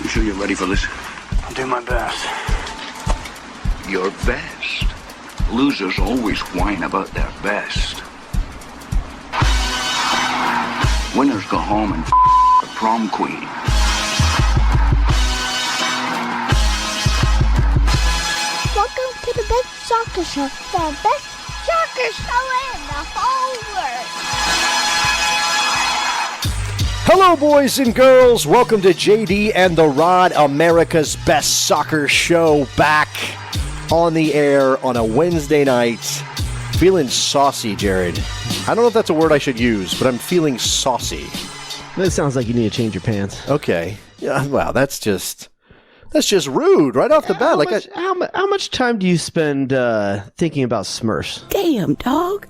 You sure you're ready for this? I'll do my best. Your best? Losers always whine about their best. Winners go home and the prom queen. Welcome to the best soccer show. The best soccer show in the whole world. Hello, boys and girls. Welcome to JD and the Rod, America's best soccer show, back on the air on a Wednesday night. Feeling saucy, Jared. I don't know if that's a word I should use, but I'm feeling saucy. This sounds like you need to change your pants. Okay. Yeah, wow, that's just rude right off the bat. How much time do you spend thinking about Smurfs? Damn, dog.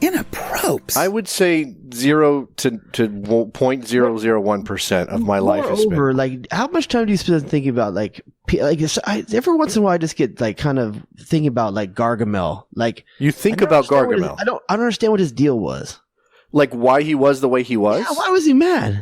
Inappropriate. I would say 0 to 0.001% of my life is spent. Moreover, like, how much time do you spend thinking about every once in a while I just get like kind of thinking about like Gargamel. Like, you think about Gargamel. I don't understand what his deal was. Like why he was the way he was? Yeah, why was he mad?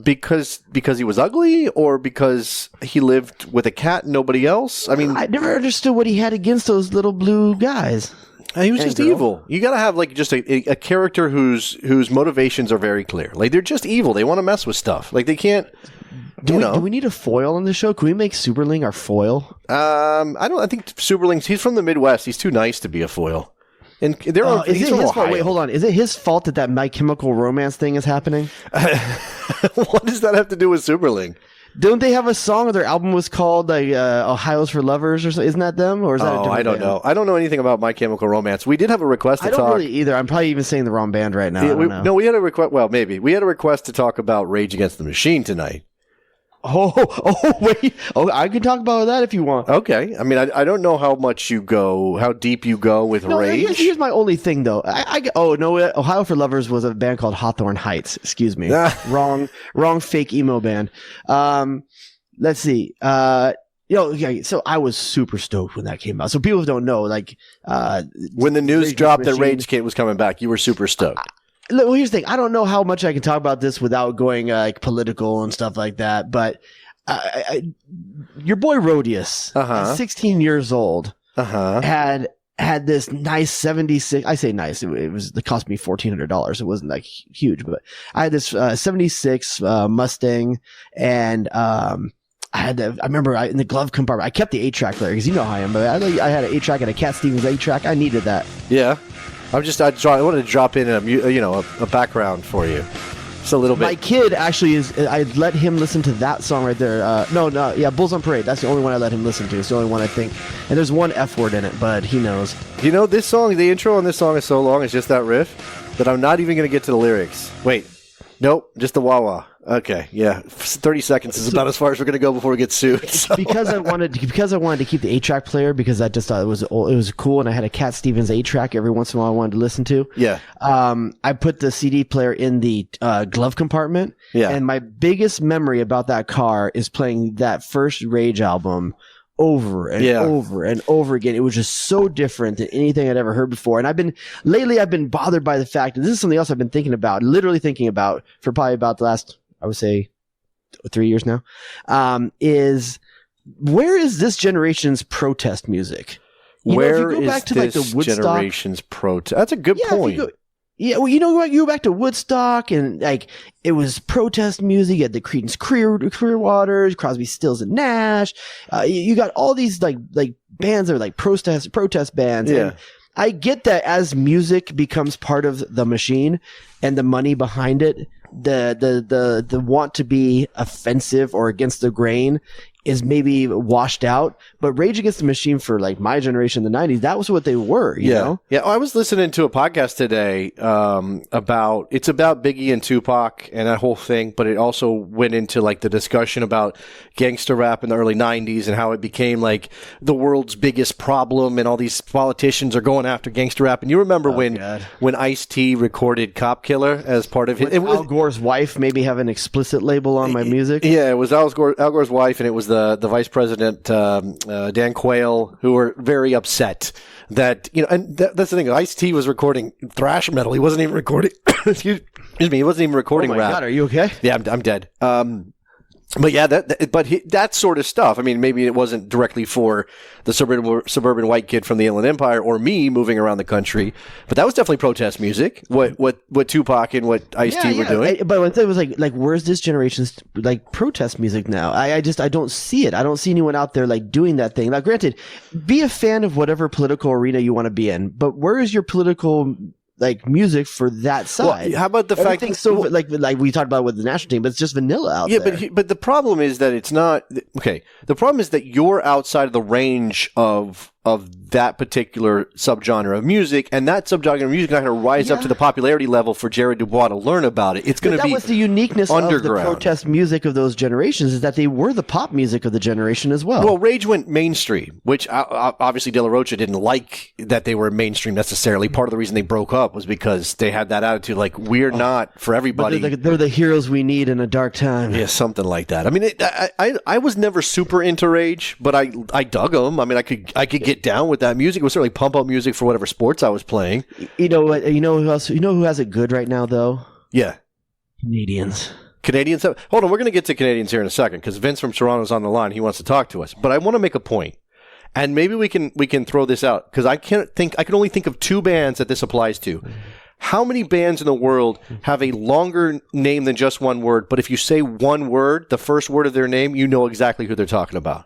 Because he was ugly, or because he lived with a cat and nobody else? I mean, I never understood what he had against those little blue guys. He was just evil. You got to have like just a character whose motivations are very clear. Like they're just evil. They want to mess with stuff. Like they can't. Do we need a foil on the show? Can we make Seuberling our foil? I think Seuberling's. He's from the Midwest. He's too nice to be a foil. And he's from Ohio. Wait, hold on. Is it his fault that My Chemical Romance thing is happening? What does that have to do with Seuberling? Don't they have a song, or their album was called like Ohio's for Lovers, or something? Isn't that them? Or is that a different I don't band? know. I don't know anything about My Chemical Romance. We did have a request to talk. I don't really either. I'm probably even saying the wrong band right now. No, we had a request. Well, maybe we had a request to talk about Rage Against the Machine tonight. Oh, wait. Oh, I can talk about that if you want. Okay. I mean, I don't know how deep you go with Rage. Here's my only thing, though. Ohio for Lovers was a band called Hawthorne Heights. Excuse me. Wrong fake emo band. Let's see. So I was super stoked when that came out. So people don't know, like, when the news dropped that Rage Kid was coming back, you were super stoked. Well, here's the thing. I don't know how much I can talk about this without going like political and stuff like that. But your boy Rodius, at 16 years old, had this nice 76. I say nice. It cost me $1,400. It wasn't like huge, but I had this 76 Mustang, and I remember in the glove compartment, I kept the 8-track player because you know how I am. But I had an 8-track and a Cat Stevens 8-track. I needed that. Yeah. I wanted to drop in a background for you. Just a little bit. My kid actually I let him listen to that song right there. Bulls on Parade. That's the only one I let him listen to. It's the only one I think. And there's one F word in it, but he knows. You know, this song, the intro on this song is so long, it's just that riff, that I'm not even going to get to the lyrics. Wait. Nope, just the wah-wah. Okay, yeah. 30 seconds is about as far as we're going to go before we get sued. So. Because I wanted to keep the 8-track player, because I just thought it was cool, and I had a Cat Stevens 8-track every once in a while I wanted to listen to. Yeah. I put the CD player in the glove compartment. Yeah. And my biggest memory about that car is playing that first Rage album over and over and over again. It was just so different than anything I'd ever heard before. And I've been bothered by the fact, and this is something else I've been literally thinking about for probably about the last, I would say, 3 years now, is where is this generation's protest music? Where is this generation's protest? That's a good point. You go back to Woodstock, and like it was protest music. You had the Creedence Clearwaters, Crosby, Stills and Nash. You got all these like bands that are like protest bands. Yeah. And I get that as music becomes part of the machine and the money behind it, the want to be offensive or against the grain is maybe washed out, but Rage Against the Machine for like my generation in the 90s, that was what they were, you know? Yeah. I was listening to a podcast today about Biggie and Tupac and that whole thing, but it also went into like the discussion about gangster rap in the early 90s and how it became like the world's biggest problem, and all these politicians are going after gangster rap. And you remember when Ice-T recorded Cop Killer as part of his... Al Gore's wife maybe have an explicit label on my music? Yeah, it was Al Gore's wife, and it was the vice president, Dan Quayle, who were very upset that, and that's the thing. Ice-T was recording thrash metal. He wasn't even recording, excuse me, he wasn't even recording rap. Oh my God, are you okay? Yeah, I'm dead. But yeah, that sort of stuff. I mean, maybe it wasn't directly for the suburban white kid from the Inland Empire or me moving around the country, but that was definitely protest music. What Tupac and what Ice-T were doing. But one thing was like, where's this generation's like protest music now? I don't see it. I don't see anyone out there like doing that thing. Now, granted, be a fan of whatever political arena you want to be in, but where is your political like music for that side? Well, how about the fact that so like we talked about with the national team, but it's just vanilla out there. Yeah, but the problem is that it's not okay. The problem is that you're outside of the range of that particular subgenre of music, and that subgenre of music is not going to rise up to the popularity level for Jared Dubois to learn about it. It's going to be that was the uniqueness of the protest music of those generations, is that they were the pop music of the generation as well. Well, Rage went mainstream, which obviously De La Rocha didn't like that they were mainstream necessarily. Part of the reason they broke up was because they had that attitude, like, we're not for everybody. But they're the heroes we need in a dark time. Yeah, something like that. I mean, I was never super into Rage, but I dug them. I mean, I could get down with that music. It was certainly pump up music for whatever sports I was playing. You know what? You know who else? You know who has it good right now, though? Yeah, Canadians. Hold on, we're going to get to Canadians here in a second because Vince from Toronto's on the line. He wants to talk to us, but I want to make a point, and maybe we can throw this out because I can only think of two bands that this applies to. How many bands in the world have a longer name than just one word? But if you say one word, the first word of their name, you know exactly who they're talking about.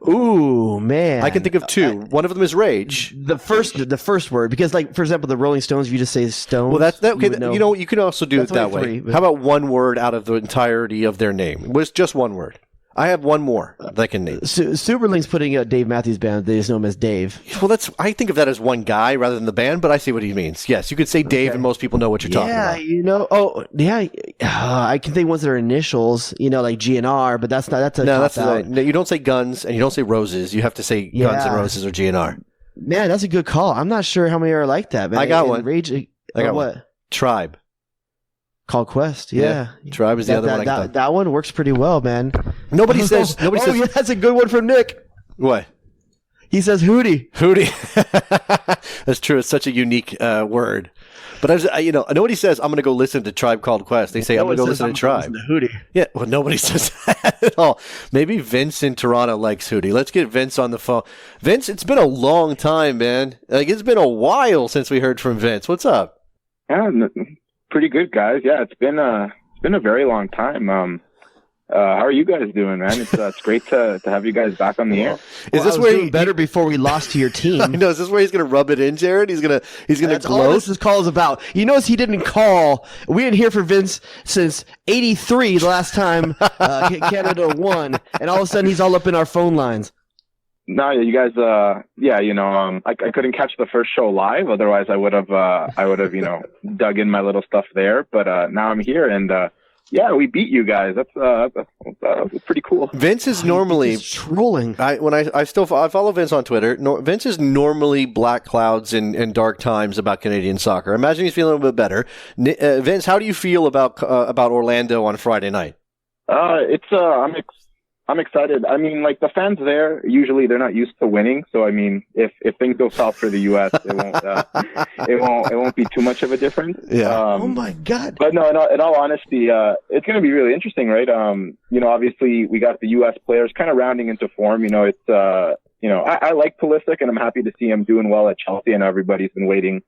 Ooh, man. I can think of two. One of them is Rage. The first word, because like, for example, the Rolling Stones, if you just say Stones. Well, that's okay. You know, you can also do it that way. How about one word out of the entirety of their name? It was just one word. I have one more that I can name. Seuberling's putting out Dave Matthews Band. They just know him as Dave. Well, I think of that as one guy rather than the band, but I see what he means. Yes, you could say Dave, and most people know what you're talking about. Yeah, you know. Oh, yeah. I can think ones that are initials. You know, like GNR, but that's not. No, you don't say Guns and you don't say Roses. You have to say Guns and Roses or GNR. Man, that's a good call. I'm not sure how many are like that. Man. I got one. Rage. I got what? One. Tribe. Called Quest, yeah. Tribe is the other one. That one works pretty well, man. Nobody says. Yeah, that's a good one from Nick. What? He says Hootie. That's true. It's such a unique word. But nobody says I'm going to go listen to Tribe Called Quest. They say I'm going to go listen to Tribe. Listen to Hootie. Yeah. Well, nobody says that at all. Maybe Vince in Toronto likes Hootie. Let's get Vince on the phone. Vince, it's been a long time, man. Like it's been a while since we heard from Vince. What's up? Yeah. Pretty good, guys. Yeah, it's been a very long time. How are you guys doing, man? It's great to have you guys back on the air. Is this where you better before we lost to your team? I know. Is this where he's going to rub it in, Jared? He's going to That's gloat? all this call is about. You notice he didn't call. We didn't hear from Vince since '83, the last time Canada won, and all of a sudden he's all up in our phone lines. No, you guys. I couldn't catch the first show live. Otherwise, I would have, dug in my little stuff there. But now I'm here, and we beat you guys. That's pretty cool. Vince is normally trolling. I follow Vince on Twitter. Vince is normally black clouds and dark times about Canadian soccer. I imagine he's feeling a little bit better. Vince, how do you feel about Orlando on Friday night? I'm excited. I mean, like the fans there, usually they're not used to winning. So I mean, if things go south for the U.S., it won't be too much of a difference. Yeah. Oh my God. But no, in all honesty, it's going to be really interesting, right? Obviously we got the U.S. players kind of rounding into form. I like Pulisic and I'm happy to see him doing well at Chelsea. And everybody's been waiting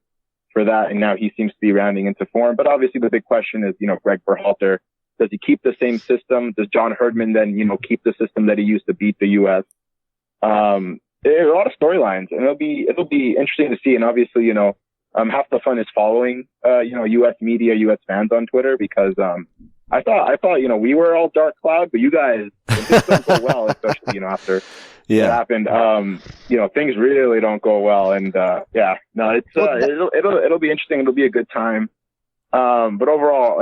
for that, and now he seems to be rounding into form. But obviously the big question is, Greg Berhalter. Does he keep the same system? Does John Herdman then, keep the system that he used to beat the U.S.? There are a lot of storylines, and it'll be interesting to see. And obviously, half the fun is following, U.S. media, U.S. fans on Twitter, because I thought, we were all dark cloud, but you guys, things don't go well, especially, after it happened. Things really don't go well, and it'll be interesting. It'll be a good time. But overall,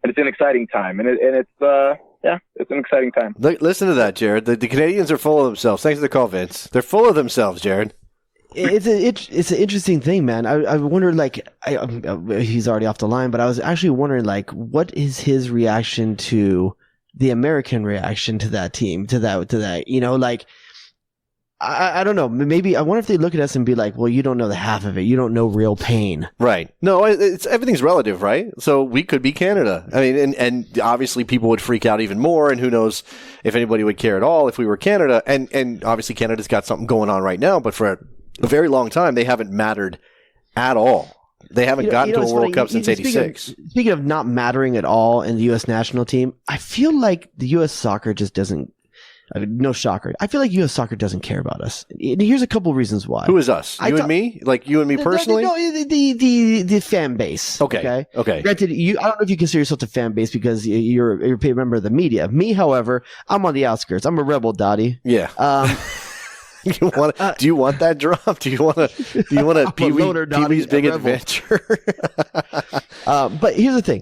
it's an exciting time, and it's an exciting time. Listen to that, Jared. The Canadians are full of themselves. Thanks for the call, Vince. They're full of themselves, Jared. It's an interesting thing, man. I wonder, he's already off the line, but I was actually wondering, what is his reaction to the American reaction to that team, to that, I don't know. Maybe I wonder if they look at us and be like, well, you don't know the half of it. You don't know real pain. Right. No, everything's relative, right? So we could be Canada. I mean, and obviously people would freak out even more, and who knows if anybody would care at all if we were Canada. And obviously Canada's got something going on right now, but for a very long time, they haven't mattered at all. They haven't gotten to a World Cup since '86. Speaking of not mattering at all in the U.S. national team, I feel like the U.S. soccer just doesn't. I mean, no shocker. I feel like U.S. soccer doesn't care about us. And here's a couple reasons why. Who is us? You and me? Like you and me personally? No, the fan base. Okay. Granted, I don't know if you consider yourself a fan base because you're a member of the media. Me, however, I'm on the outskirts. I'm a rebel, Dottie. Yeah. Do you want that drop? Do you want a Pee-wee's Big Adventure? But here's the thing.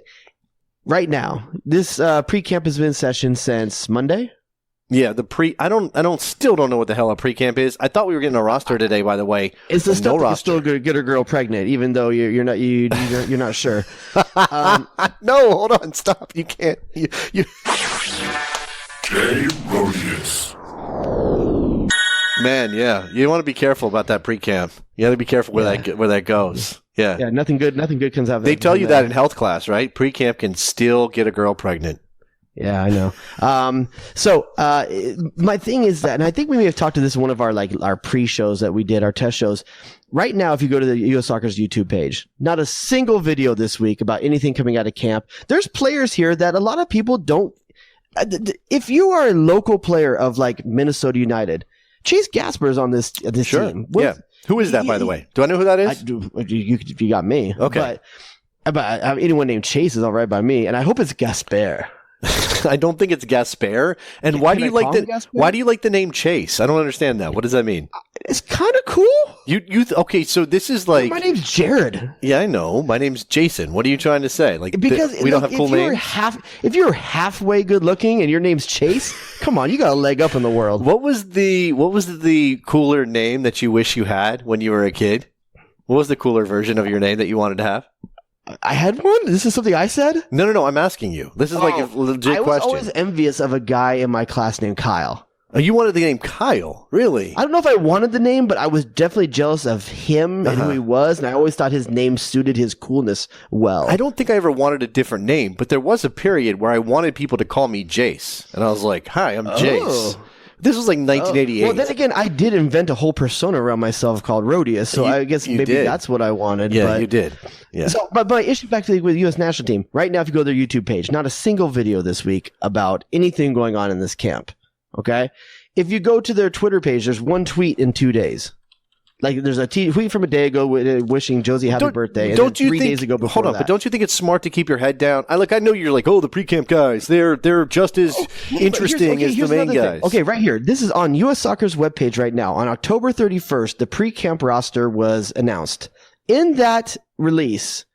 Right now, this pre-camp has been in session since Monday. Yeah, I still don't know what the hell a pre-camp is. I thought we were getting a roster today, by the way. It's the stuff that can still get a girl pregnant, even though you're not sure. No, hold on, stop. You can't. You. Jay Rodius. Man, yeah, you want to be careful about that pre-camp. You got to be careful where that goes. Yeah, yeah, nothing good comes out of that. They tell you that in health class, right? Pre-camp can still get a girl pregnant. Yeah, I know. So my thing is that, and I think we may have talked to this in one of our pre-shows that we did, our test shows. Right now, if you go to the U.S. Soccer's YouTube page, not a single video this week about anything coming out of camp. There's players here that a lot of people don't. If you are a local player of like Minnesota United, Chase Gasper is on this sure. team. Yeah. Who is that, by the way? Do I know who that is? You got me. Okay. But anyone named Chase is all right by me, and I hope it's Gasper. I don't think it's Gasper. And why do you like the name Chase? I don't understand that. What does that mean? It's kind of cool. Okay, so this is like my name's Jared. Yeah, I know. My name's Jason. What are you trying to say? Like because we don't have cool names. If you're halfway good looking and your name's Chase, come on, you got a leg up in the world. What was the cooler name that you wish you had when you were a kid? What was the cooler version of your name that you wanted to have? I had one? This is something I said? No, I'm asking you. This is like a legit question. I was always envious of a guy in my class named Kyle. Oh, you wanted the name Kyle? Really? I don't know if I wanted the name, but I was definitely jealous of him and who he was, and I always thought his name suited his coolness well. I don't think I ever wanted a different name, but there was a period where I wanted people to call me Jace. And I was like, hi, I'm Jace. This was like 1988. Well, then again, I did invent a whole persona around myself called Rodius, so I guess maybe that's what I wanted. Yeah, you did. Yeah. So, but my issue back to with the U.S. national team, right now, if you go to their YouTube page, not a single video this week about anything going on in this camp, okay? If you go to their Twitter page, there's one tweet in 2 days. Like, there's a tweet from a day ago wishing Josie happy birthday. And don't you 3 think, days ago before hold on, that. but don't you think it's smart to keep your head down? I know you're like, the pre-camp guys, they're just as interesting as the main guys. Okay, right here. This is on U.S. Soccer's webpage right now. On October 31st, the pre-camp roster was announced. In that release,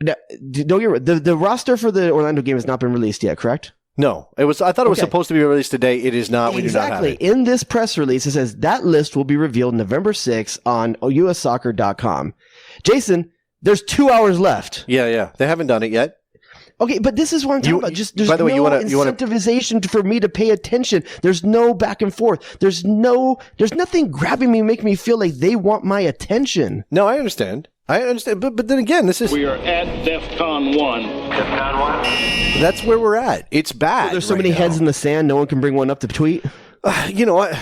the roster for the Orlando game has not been released yet, correct? No, it was. I thought it was supposed to be released today. It is not. We do not have it. In this press release, it says that list will be revealed November 6th on ussoccer.com. Jason, there's 2 hours left. Yeah. They haven't done it yet. Okay, but this is what I'm talking about. Just there's incentivization for me to pay attention. There's no back and forth. There's nothing grabbing me, making me feel like they want my attention. No, I understand. But then again, We are at DEFCON 1. DEFCON 1? That's where we're at. It's bad. Well, there's so many heads in the sand, no one can bring one up to tweet. You know what?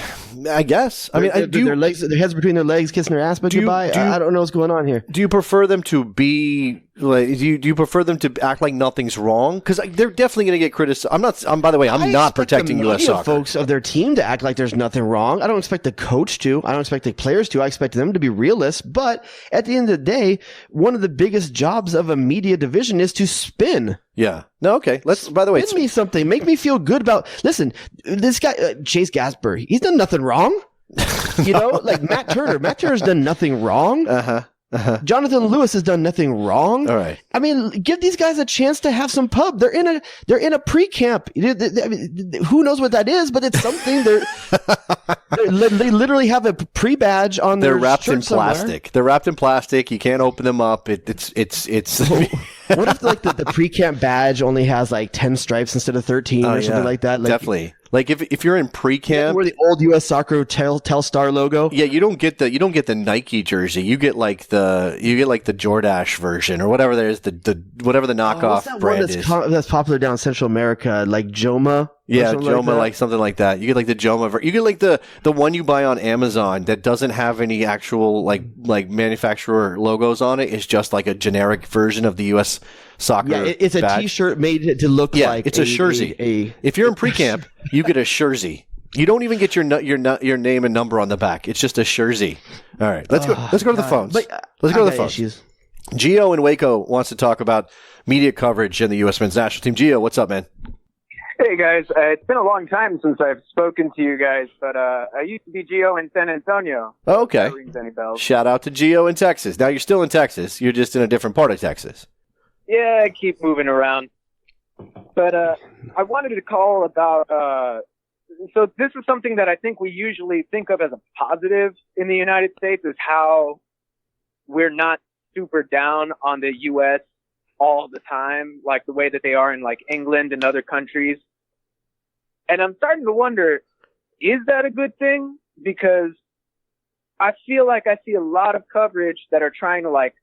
I guess. I mean, their heads between their legs, kissing their ass, but goodbye. I don't know what's going on here. Do you prefer them to be like? Do you prefer them to act like nothing's wrong? Because they're definitely going to get criticized. By the way, I'm not protecting U.S. soccer. Folks of their team to act like there's nothing wrong. I don't expect the coach to. I don't expect the players to. I expect them to be realists. But at the end of the day, one of the biggest jobs of a media division is to spin. Yeah. No. Okay. By the way, spin me something. Make me feel good about. Listen, this guy Chase Gasper. He's done nothing wrong. You know, like Matt Turner. Matt Turner's done nothing wrong. Jonathan Lewis has done nothing wrong. All right. I mean, give these guys a chance to have some pub. They're in a pre-camp. Who knows what that is? But it's something. They literally have a pre-badge on their. They're wrapped in plastic. Somewhere. They're wrapped in plastic. You can't open them up. It's. What if like the pre-camp badge only has like 10 stripes instead of 13 or something like that? Like, definitely. Like if you're in pre-camp, where the old U.S. Soccer Telstar logo. Yeah, you don't get the Nike jersey. You get like the Jordache version or whatever there is, the whatever the knockoff brand is. That's popular down in Central America, like Joma. Yeah, Joma, like something like that. You get like the Joma. You get like the one you buy on Amazon that doesn't have any actual like manufacturer logos on it. It's just like a generic version of the U.S. Soccer. Yeah, it's a badge. T-shirt made to look like it's a jersey. If you're in pre-camp, you get a jersey. You don't even get your name and number on the back. It's just a jersey. All right, let's go to the phones. Let's go to the phones. Issues. Gio in Waco wants to talk about media coverage in the U.S. men's national team. Gio, what's up, man? Hey, guys. It's been a long time since I've spoken to you guys, but I used to be Gio in San Antonio. Oh, okay. That rings any bells. Shout out to Gio in Texas. Now you're still in Texas. You're just in a different part of Texas. Yeah, I keep moving around. But I wanted to call about so this is something that I think we usually think of as a positive in the United States, is how we're not super down on the U.S. all the time, like the way that they are in like England and other countries. And I'm starting to wonder, is that a good thing? Because I feel like I see a lot of coverage that are trying to like,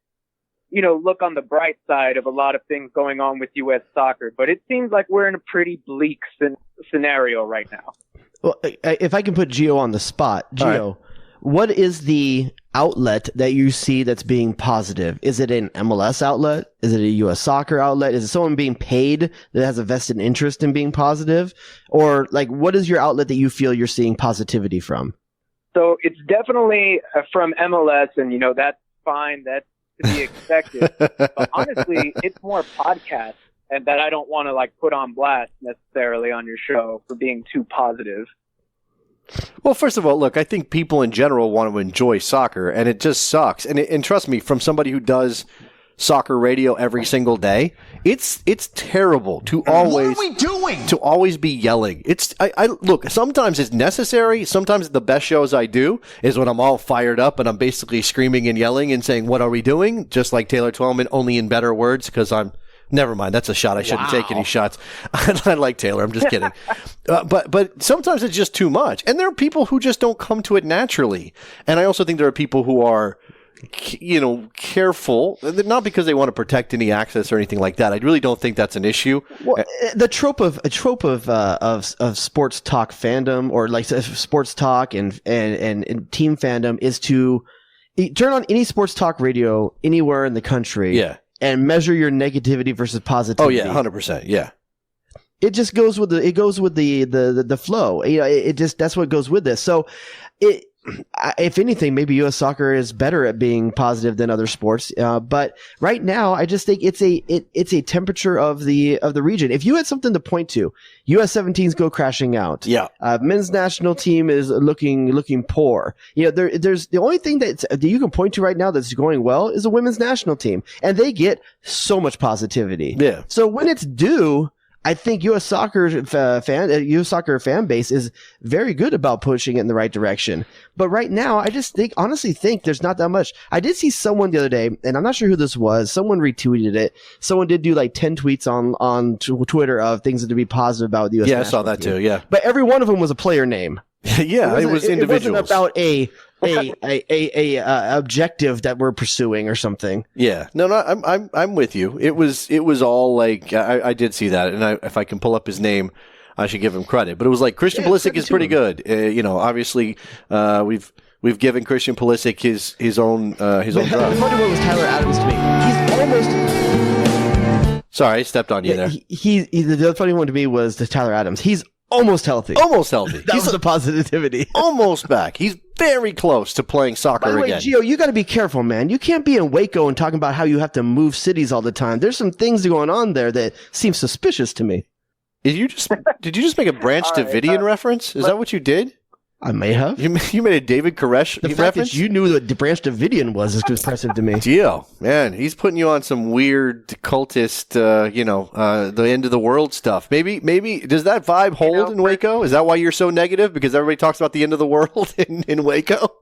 you know, look on the bright side of a lot of things going on with U.S. soccer. But it seems like we're in a pretty bleak scenario right now. Well, if I can put Gio on the spot, Gio, right. What is the outlet that you see that's being positive? Is it an MLS outlet? Is it a U.S. soccer outlet? Is it someone being paid that has a vested interest in being positive? Or like, what is your outlet that you feel you're seeing positivity from? So it's definitely from MLS, and you know, that's fine. That's to be expected. But honestly, it's more podcasts, and that I don't want to like put on blast necessarily on your show for being too positive. Well, first of all, look, I think people in general want to enjoy soccer, and it just sucks. And trust me, from somebody who does soccer radio every single day, it's terrible to always. What are we doing? To always be yelling. I look. Sometimes it's necessary. Sometimes the best shows I do is when I'm all fired up and I'm basically screaming and yelling and saying, "What are we doing?" Just like Taylor Twellman, only in better words, because I'm. Never mind. That's a shot. I shouldn't take any shots. I like Taylor. I'm just kidding. But sometimes it's just too much. And there are people who just don't come to it naturally. And I also think there are people who are, you know, careful, not because they want to protect any access or anything like that. I really don't think that's an issue. Well, the trope of sports talk fandom, or like sports talk and team fandom, is to turn on any sports talk radio anywhere in the country. Yeah. And measure your negativity versus positivity. Oh yeah, 100%. Yeah. It just goes with the flow. You know, that's what goes with this. So, if anything, maybe U.S. soccer is better at being positive than other sports. But right now, I just think it's a temperature of the region. If you had something to point to, US-17s go crashing out. Yeah. Men's national team is looking poor. You know, there's the only thing that you can point to right now that's going well is the women's national team, and they get so much positivity. Yeah. So when it's due, I think U.S. soccer fan base is very good about pushing it in the right direction. But right now, I just honestly think there's not that much. I did see someone the other day, and I'm not sure who this was. Someone retweeted it. Someone did do like 10 tweets on Twitter of things to be positive about the U.S. Yeah, I saw that too. Yeah, but every one of them was a player name. Yeah, it was individuals. It wasn't about a objective that we're pursuing or something. Yeah, no, I'm with you. It was all like I did see that, and if I can pull up his name, I should give him credit. But it was like Christian Pulisic is pretty good. You know, obviously we've given Christian Pulisic his own drug. The funny one was Tyler Adams to me. He's almost. Sorry, I stepped on you there. The funny one to me was the Tyler Adams. He's almost healthy. Almost healthy. That was the positivity. Almost back. He's very close to playing soccer again. By the way, Gio, you got to be careful, man. You can't be in Waco and talking about how you have to move cities all the time. There's some things going on there that seem suspicious to me. Did you just make a Branch Davidian reference? Is that what you did? I may have. You made a David Koresh reference? Fact that you knew what Branch Davidian was is impressive to me. Gio, man, he's putting you on some weird cultist, the end of the world stuff. Maybe does that vibe hold in Waco? Is that why you're so negative? Because everybody talks about the end of the world in Waco?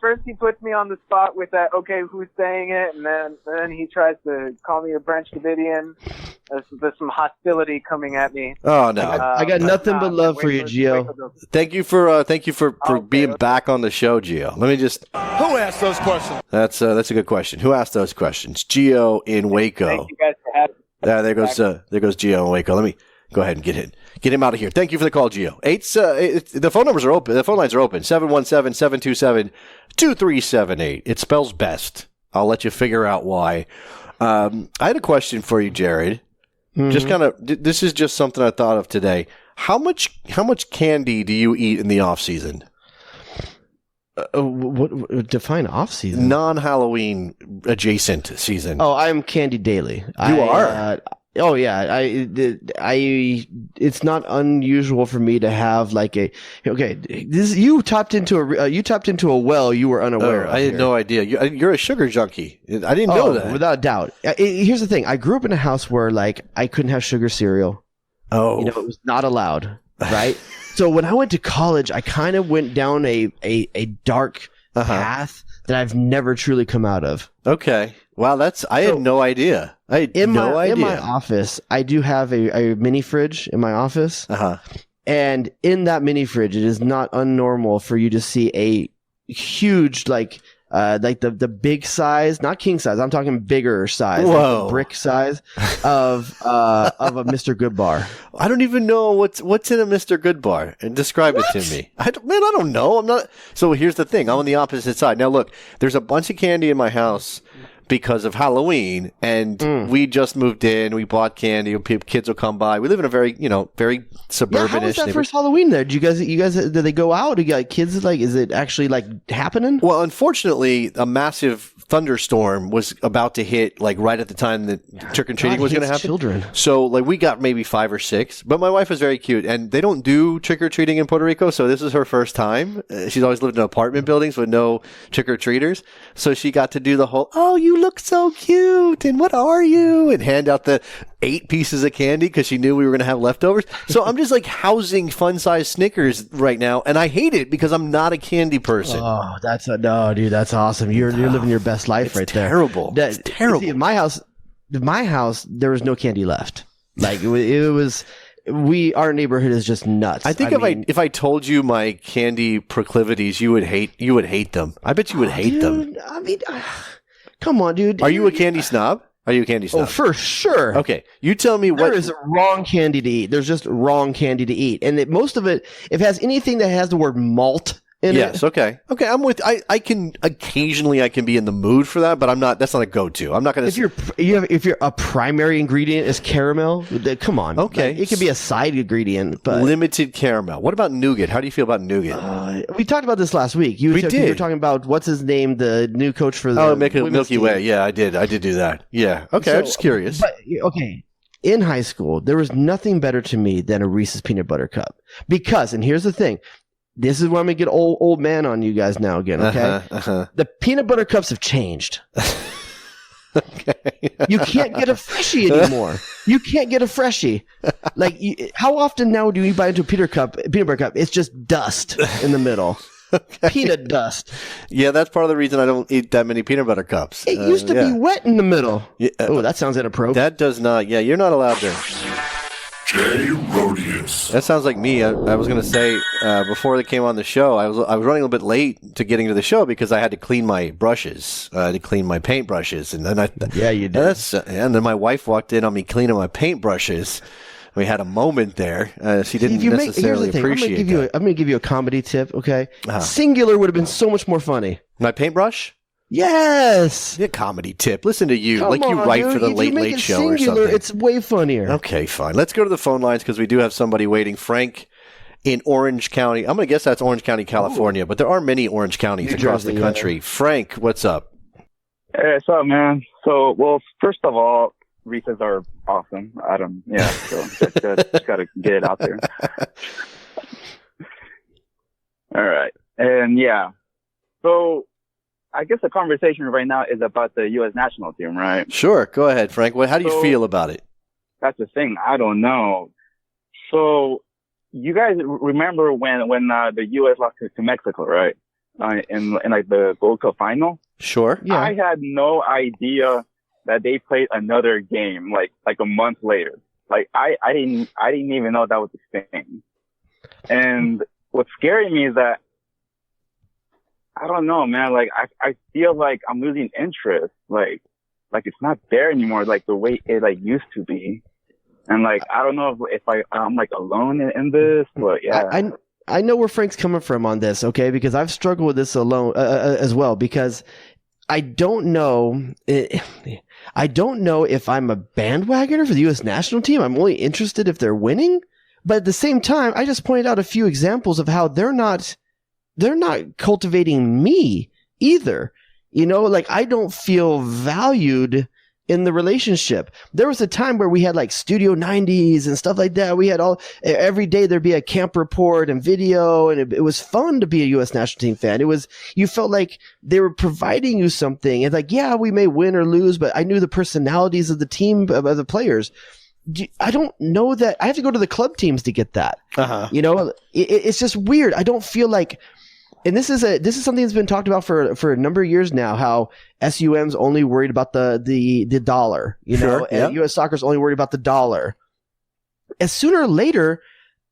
first he puts me on the spot with that, okay, who's saying it? And then he tries to call me a French Davidian. There's some hostility coming at me. Oh, no. I got nothing but love for you, Gio. Thank you for being back on the show, Gio. Let me just... Who asked those questions? That's a good question. Who asked those questions? Gio in Waco. Thank you guys for having me. There goes Gio in Waco. Let me go ahead and get him out of here. Thank you for the call, Gio. The phone numbers are open. The phone lines are open. 717-727-2378. It spells best. I'll let you figure out why. I had a question for you, Jared. Mm-hmm. Just kind of, this is just something I thought of today. How much candy do you eat in the off season? What define off season? Non-Halloween adjacent season. Oh, I'm candy daily. You are. Oh yeah, it's not unusual for me to have like you tapped into a well you were unaware of. I had no idea. You're a sugar junkie. I didn't know that. Without doubt. Here's the thing. I grew up in a house where like I couldn't have sugar cereal. Oh. It was not allowed, right? So when I went to college, I kind of went down a dark path that I've never truly come out of. Okay. Wow, I had no idea. In my office, I do have a mini fridge in my office. Uh-huh. And in that mini fridge, it is not unnormal for you to see a huge, like the big size, not king size. I'm talking bigger size, whoa, like brick size of a Mr. Goodbar. I don't even know what's in a Mr. Goodbar, and describe it to me. I don't know. I'm not. So here's the thing. I'm on the opposite side. Now look, there's a bunch of candy in my house because of Halloween, and we just moved in. We bought candy. Kids will come by. We live in a very suburbanish. How was that first Halloween there? Did you guys? Did they go out? You got kids? Like, is it actually like happening? Well, unfortunately, a massive thunderstorm was about to hit, like right at the time that trick or treating was going to happen. Children. So, like, we got maybe 5 or 6. But my wife was very cute, and they don't do trick or treating in Puerto Rico. So this is her first time. She's always lived in apartment buildings with no trick or treaters. So she got to do the whole, "Oh, you look so cute, and what are you?" and hand out the 8 pieces of candy because she knew we were going to have leftovers. So I'm just like housing fun-sized Snickers right now, and I hate it because I'm not a candy person. Oh, dude, that's awesome. You're living your best life right there. It's terrible. See, in my house, there was no candy left. Like it was. Our neighborhood is just nuts. I think if I told you my candy proclivities, you would hate them. I bet you would hate them. I mean, come on, dude. Are you a candy snob? Oh, for sure. Okay, you tell me what. There is wrong candy to eat. There's just wrong candy to eat, and most of it, if it has anything that has the word malt in it. Yes. Okay. I'm with. I can occasionally be in the mood for that, but I'm not. That's not a go-to. I'm not going to. If your a primary ingredient is caramel, come on. Okay. Like, it could be a side ingredient, but limited caramel. What about nougat? How do you feel about nougat? We talked about this last week. You were talking about what's his name, the new coach for the Milky Way. Yeah, I did do that. Yeah. Okay. So, I'm just curious. But, okay. In high school, there was nothing better to me than a Reese's peanut butter cup and here's the thing. This is where I'm going to get old man on you guys now again, okay? The peanut butter cups have changed. Okay. You can't get a freshie anymore. You can't get a freshie. Like, how often now do you buy into a peanut butter cup? It's just dust in the middle. Okay. Peanut dust. Yeah, that's part of the reason I don't eat that many peanut butter cups. It used to be wet in the middle. Yeah, that sounds inappropriate. That does not. Yeah, you're not allowed to. Jay Rodius. That sounds like me. I was going to say before they came on the show, I was running a little bit late to getting to the show because I had to clean my brushes, to clean my paint brushes, and then you did. And then my wife walked in on me cleaning my paint brushes. We had a moment there. She didn't necessarily appreciate that. I'm going to give you a comedy tip. Okay, singular would have been so much more funny. My paintbrush. Yes. A comedy tip. Listen to you. You write for the Late Show singular, or something. It's way funnier. Okay, fine. Let's go to the phone lines because we do have somebody waiting. Frank in Orange County. I'm going to guess that's Orange County, California, but there are many Orange counties across the country. Frank, what's up? Hey, what's up, man? So, well, first of all, Reese's are awesome. So just got to get it out there. All right. And so I guess the conversation right now is about the U.S. national team, right? Sure. Go ahead, Frank. How do you feel about it? That's the thing. I don't know. So you guys remember when the U.S. lost to Mexico, right? in like the Gold Cup final. Sure. Yeah. I had no idea that they played another game like a month later. Like I didn't even know that was a thing. And what's scaring me is that I don't know, man. Like I feel like I'm losing interest. Like it's not there anymore. Like the way it like used to be. And like I don't know if I'm like alone in this, but yeah. I know where Frank's coming from on this, okay? Because I've struggled with this alone as well. Because I don't know. I don't know if I'm a bandwagoner for the U.S. national team. I'm only interested if they're winning. But at the same time, I just pointed out a few examples of how they're not cultivating me either. You know, like I don't feel valued in the relationship. There was a time where we had like Studio 90s and stuff like that. We had every day there'd be a camp report and video, and it was fun to be a U.S. national team fan. You felt like they were providing you something. It's like, yeah, we may win or lose, but I knew the personalities of the team, of the players. I don't know that. I have to go to the club teams to get that. You know, it's just weird. I don't feel like, and this is something that's been talked about for a number of years now, how SUM's only worried about the dollar, you know, and U.S. Soccer's only worried about the dollar. As sooner or later,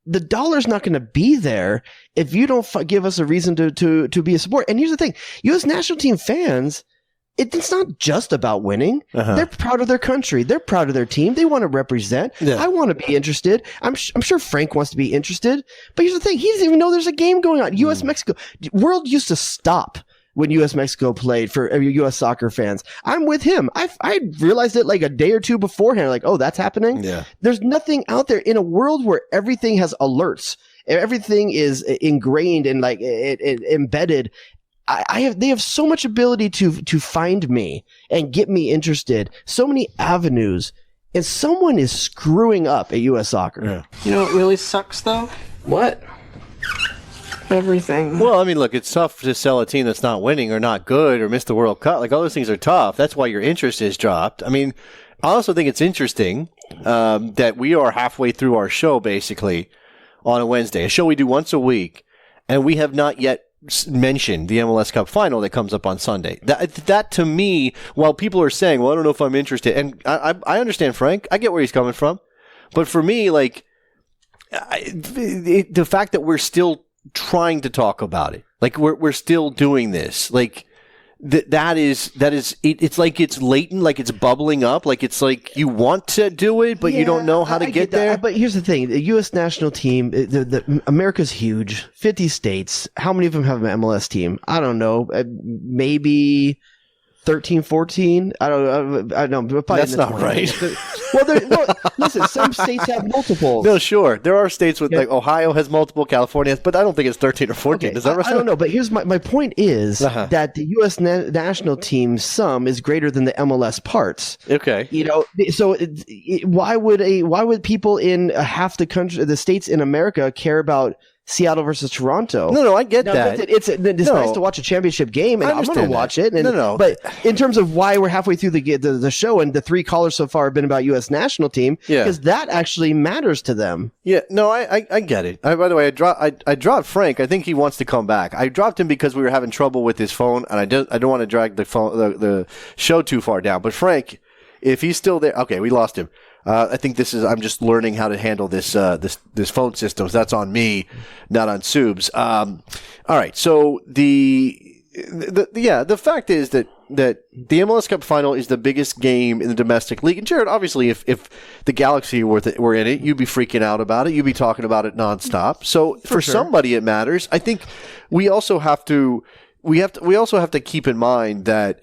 the dollar's not going to be there if you don't give us a reason to be a support. And here's the thing, U.S. national team fans, it's not just about winning. They're proud of their country. They're proud of their team. They want to represent. I want to be interested. I'm sure Frank wants to be interested. But here's the thing. He doesn't even know there's a game going on. U.S.-Mexico. World used to stop when U.S.-Mexico played for U.S. soccer fans. I'm with him. I realized it like a day or two beforehand. Like, oh, that's happening? Yeah. There's nothing out there in a world where everything has alerts. Everything is ingrained and like embedded. They have so much ability to find me and get me interested, so many avenues, and someone is screwing up at U.S. Soccer. Yeah. You know what really sucks though? What? Everything. Well, I mean, look, it's tough to sell a team that's not winning or not good or miss the World Cup. Like, all those things are tough. That's why your interest is dropped. I mean, I also think it's interesting that we are halfway through our show, basically, on a Wednesday, a show we do once a week, and we have not yet mentioned the MLS Cup Final that comes up on Sunday. That to me, while people are saying, well, I don't know if I'm interested, and I understand Frank, I get where he's coming from, but for me, like, the fact that we're still trying to talk about it, like we're still doing this, like that is it's like it's latent, like it's bubbling up, like it's like you want to do it, but you don't know how to get there. But here's the thing: the U.S. national team, America's huge, 50 states. How many of them have an MLS team? I don't know, maybe 13, 14. I don't know. That's not right. Well, listen, some states have multiples. No, sure. There are states with, like, Ohio has multiple, California has, but I don't think it's 13 or 14. Okay. Is that right? I don't know, but here's my point is that the U.S. national team sum is greater than the MLS parts. Okay. You know, so why would people in half the country, the states in America, care about Seattle versus Toronto? No, I get that. It's nice to watch a championship game, and I'm going to watch it. And, no. But in terms of why we're halfway through the show, and the three callers so far have been about U.S. national team, because that actually matters to them. Yeah, no, I get it. By the way, I dropped Frank. I think he wants to come back. I dropped him because we were having trouble with his phone, and I don't want to drag the show too far down. But Frank, if he's still there, okay, we lost him. I think I'm just learning how to handle this phone system. So that's on me, not on Subes. All right. So the fact is that the MLS Cup Final is the biggest game in the domestic league. And Jared, obviously, if the Galaxy were in it, you'd be freaking out about it. You'd be talking about it nonstop. So for somebody, it matters. I think we also have to keep in mind that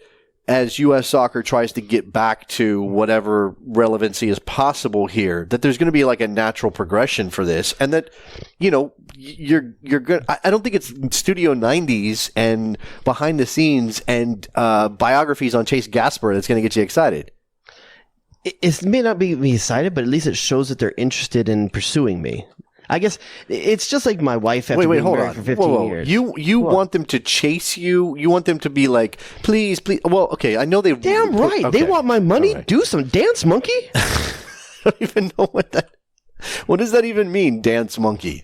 as U.S. Soccer tries to get back to whatever relevancy is possible here, that there's going to be like a natural progression for this, and that, you know, you're good. I don't think it's Studio 90s and behind the scenes and biographies on Chase Gasper that's going to get you excited. It may not be me excited, but at least it shows that they're interested in pursuing me. I guess it's just like my wife after being married for 15 years. You want them to chase you? You want them to be like, please. Well, okay, I know they... Damn right. Okay. They want my money. Right. Do some dance, monkey. I don't even know what does that even mean, dance monkey?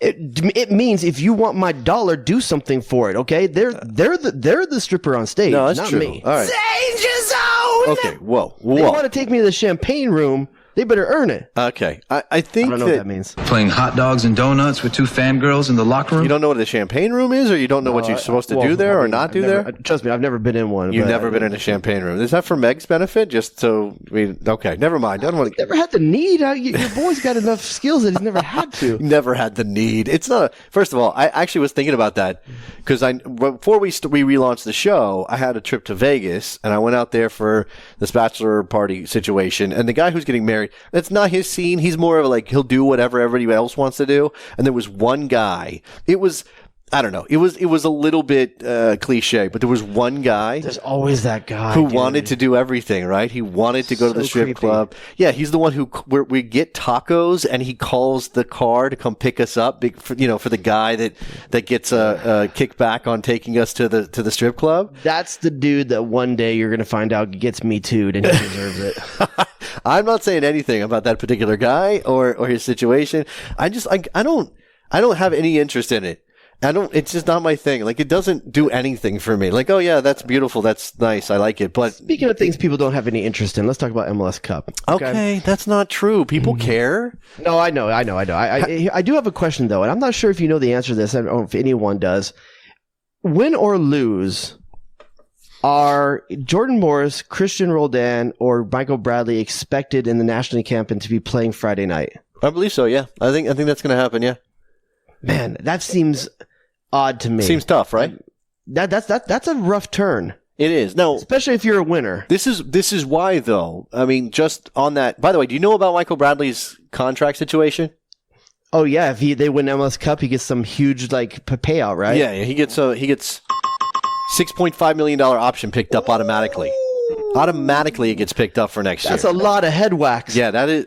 It means if you want my dollar, do something for it. Okay, they're the stripper on stage, no, that's not true. me. All right. Danger zone. Okay, whoa. They want to take me to the champagne room. They better earn it. Okay, I think I don't know what that means. Playing hot dogs and donuts with two fangirls in the locker room? You don't know what the champagne room is, or you don't know what you're supposed to do there or not do there? Trust me, I've never been in one. You've never been in a champagne room. Is that for Meg's benefit? Just so okay, never mind. I don't want to. Never had the need. Your boy's got enough skills that he's never had to. Never had the need. It's not. First of all, I actually was thinking about that because before we relaunched the show, I had a trip to Vegas and I went out there for this bachelor party situation. And the guy who's getting married, that's not his scene. He's more of he'll do whatever everybody else wants to do. And there was one guy. It was, I don't know. It was a little bit cliche, but there was one guy. There's always that guy who wanted to do everything, right? He wanted to go to the strip club. Yeah, he's the one where we get tacos, and he calls the car to come pick us up. For the guy that gets a kickback on taking us to the strip club. That's the dude that one day you're going to find out gets me too'd, and he deserves it. I'm not saying anything about that particular guy or his situation. I don't have any interest in it. It's just not my thing. It doesn't do anything for me. Oh yeah, that's beautiful. That's nice. I like it. But speaking of things people don't have any interest in, let's talk about MLS Cup. Okay, that's not true. People care. No, I know. I do have a question though, and I'm not sure if you know the answer to this. I don't know if anyone does. Win or lose, are Jordan Morris, Christian Roldan, or Michael Bradley expected in the national camp and to be playing Friday night? I believe so. Yeah, I think that's going to happen. Yeah. Man, that seems odd to me. Seems tough, right? That's a rough turn. It is. No, especially if you're a winner. This is why, though. I mean, just on that. By the way, do you know about Michael Bradley's contract situation? Oh yeah, if they win MLS Cup, he gets some huge payout, right? Yeah, he gets $6.5 million option picked up automatically. Automatically, it gets picked up for next year. That's a lot of head wax. Yeah, that is.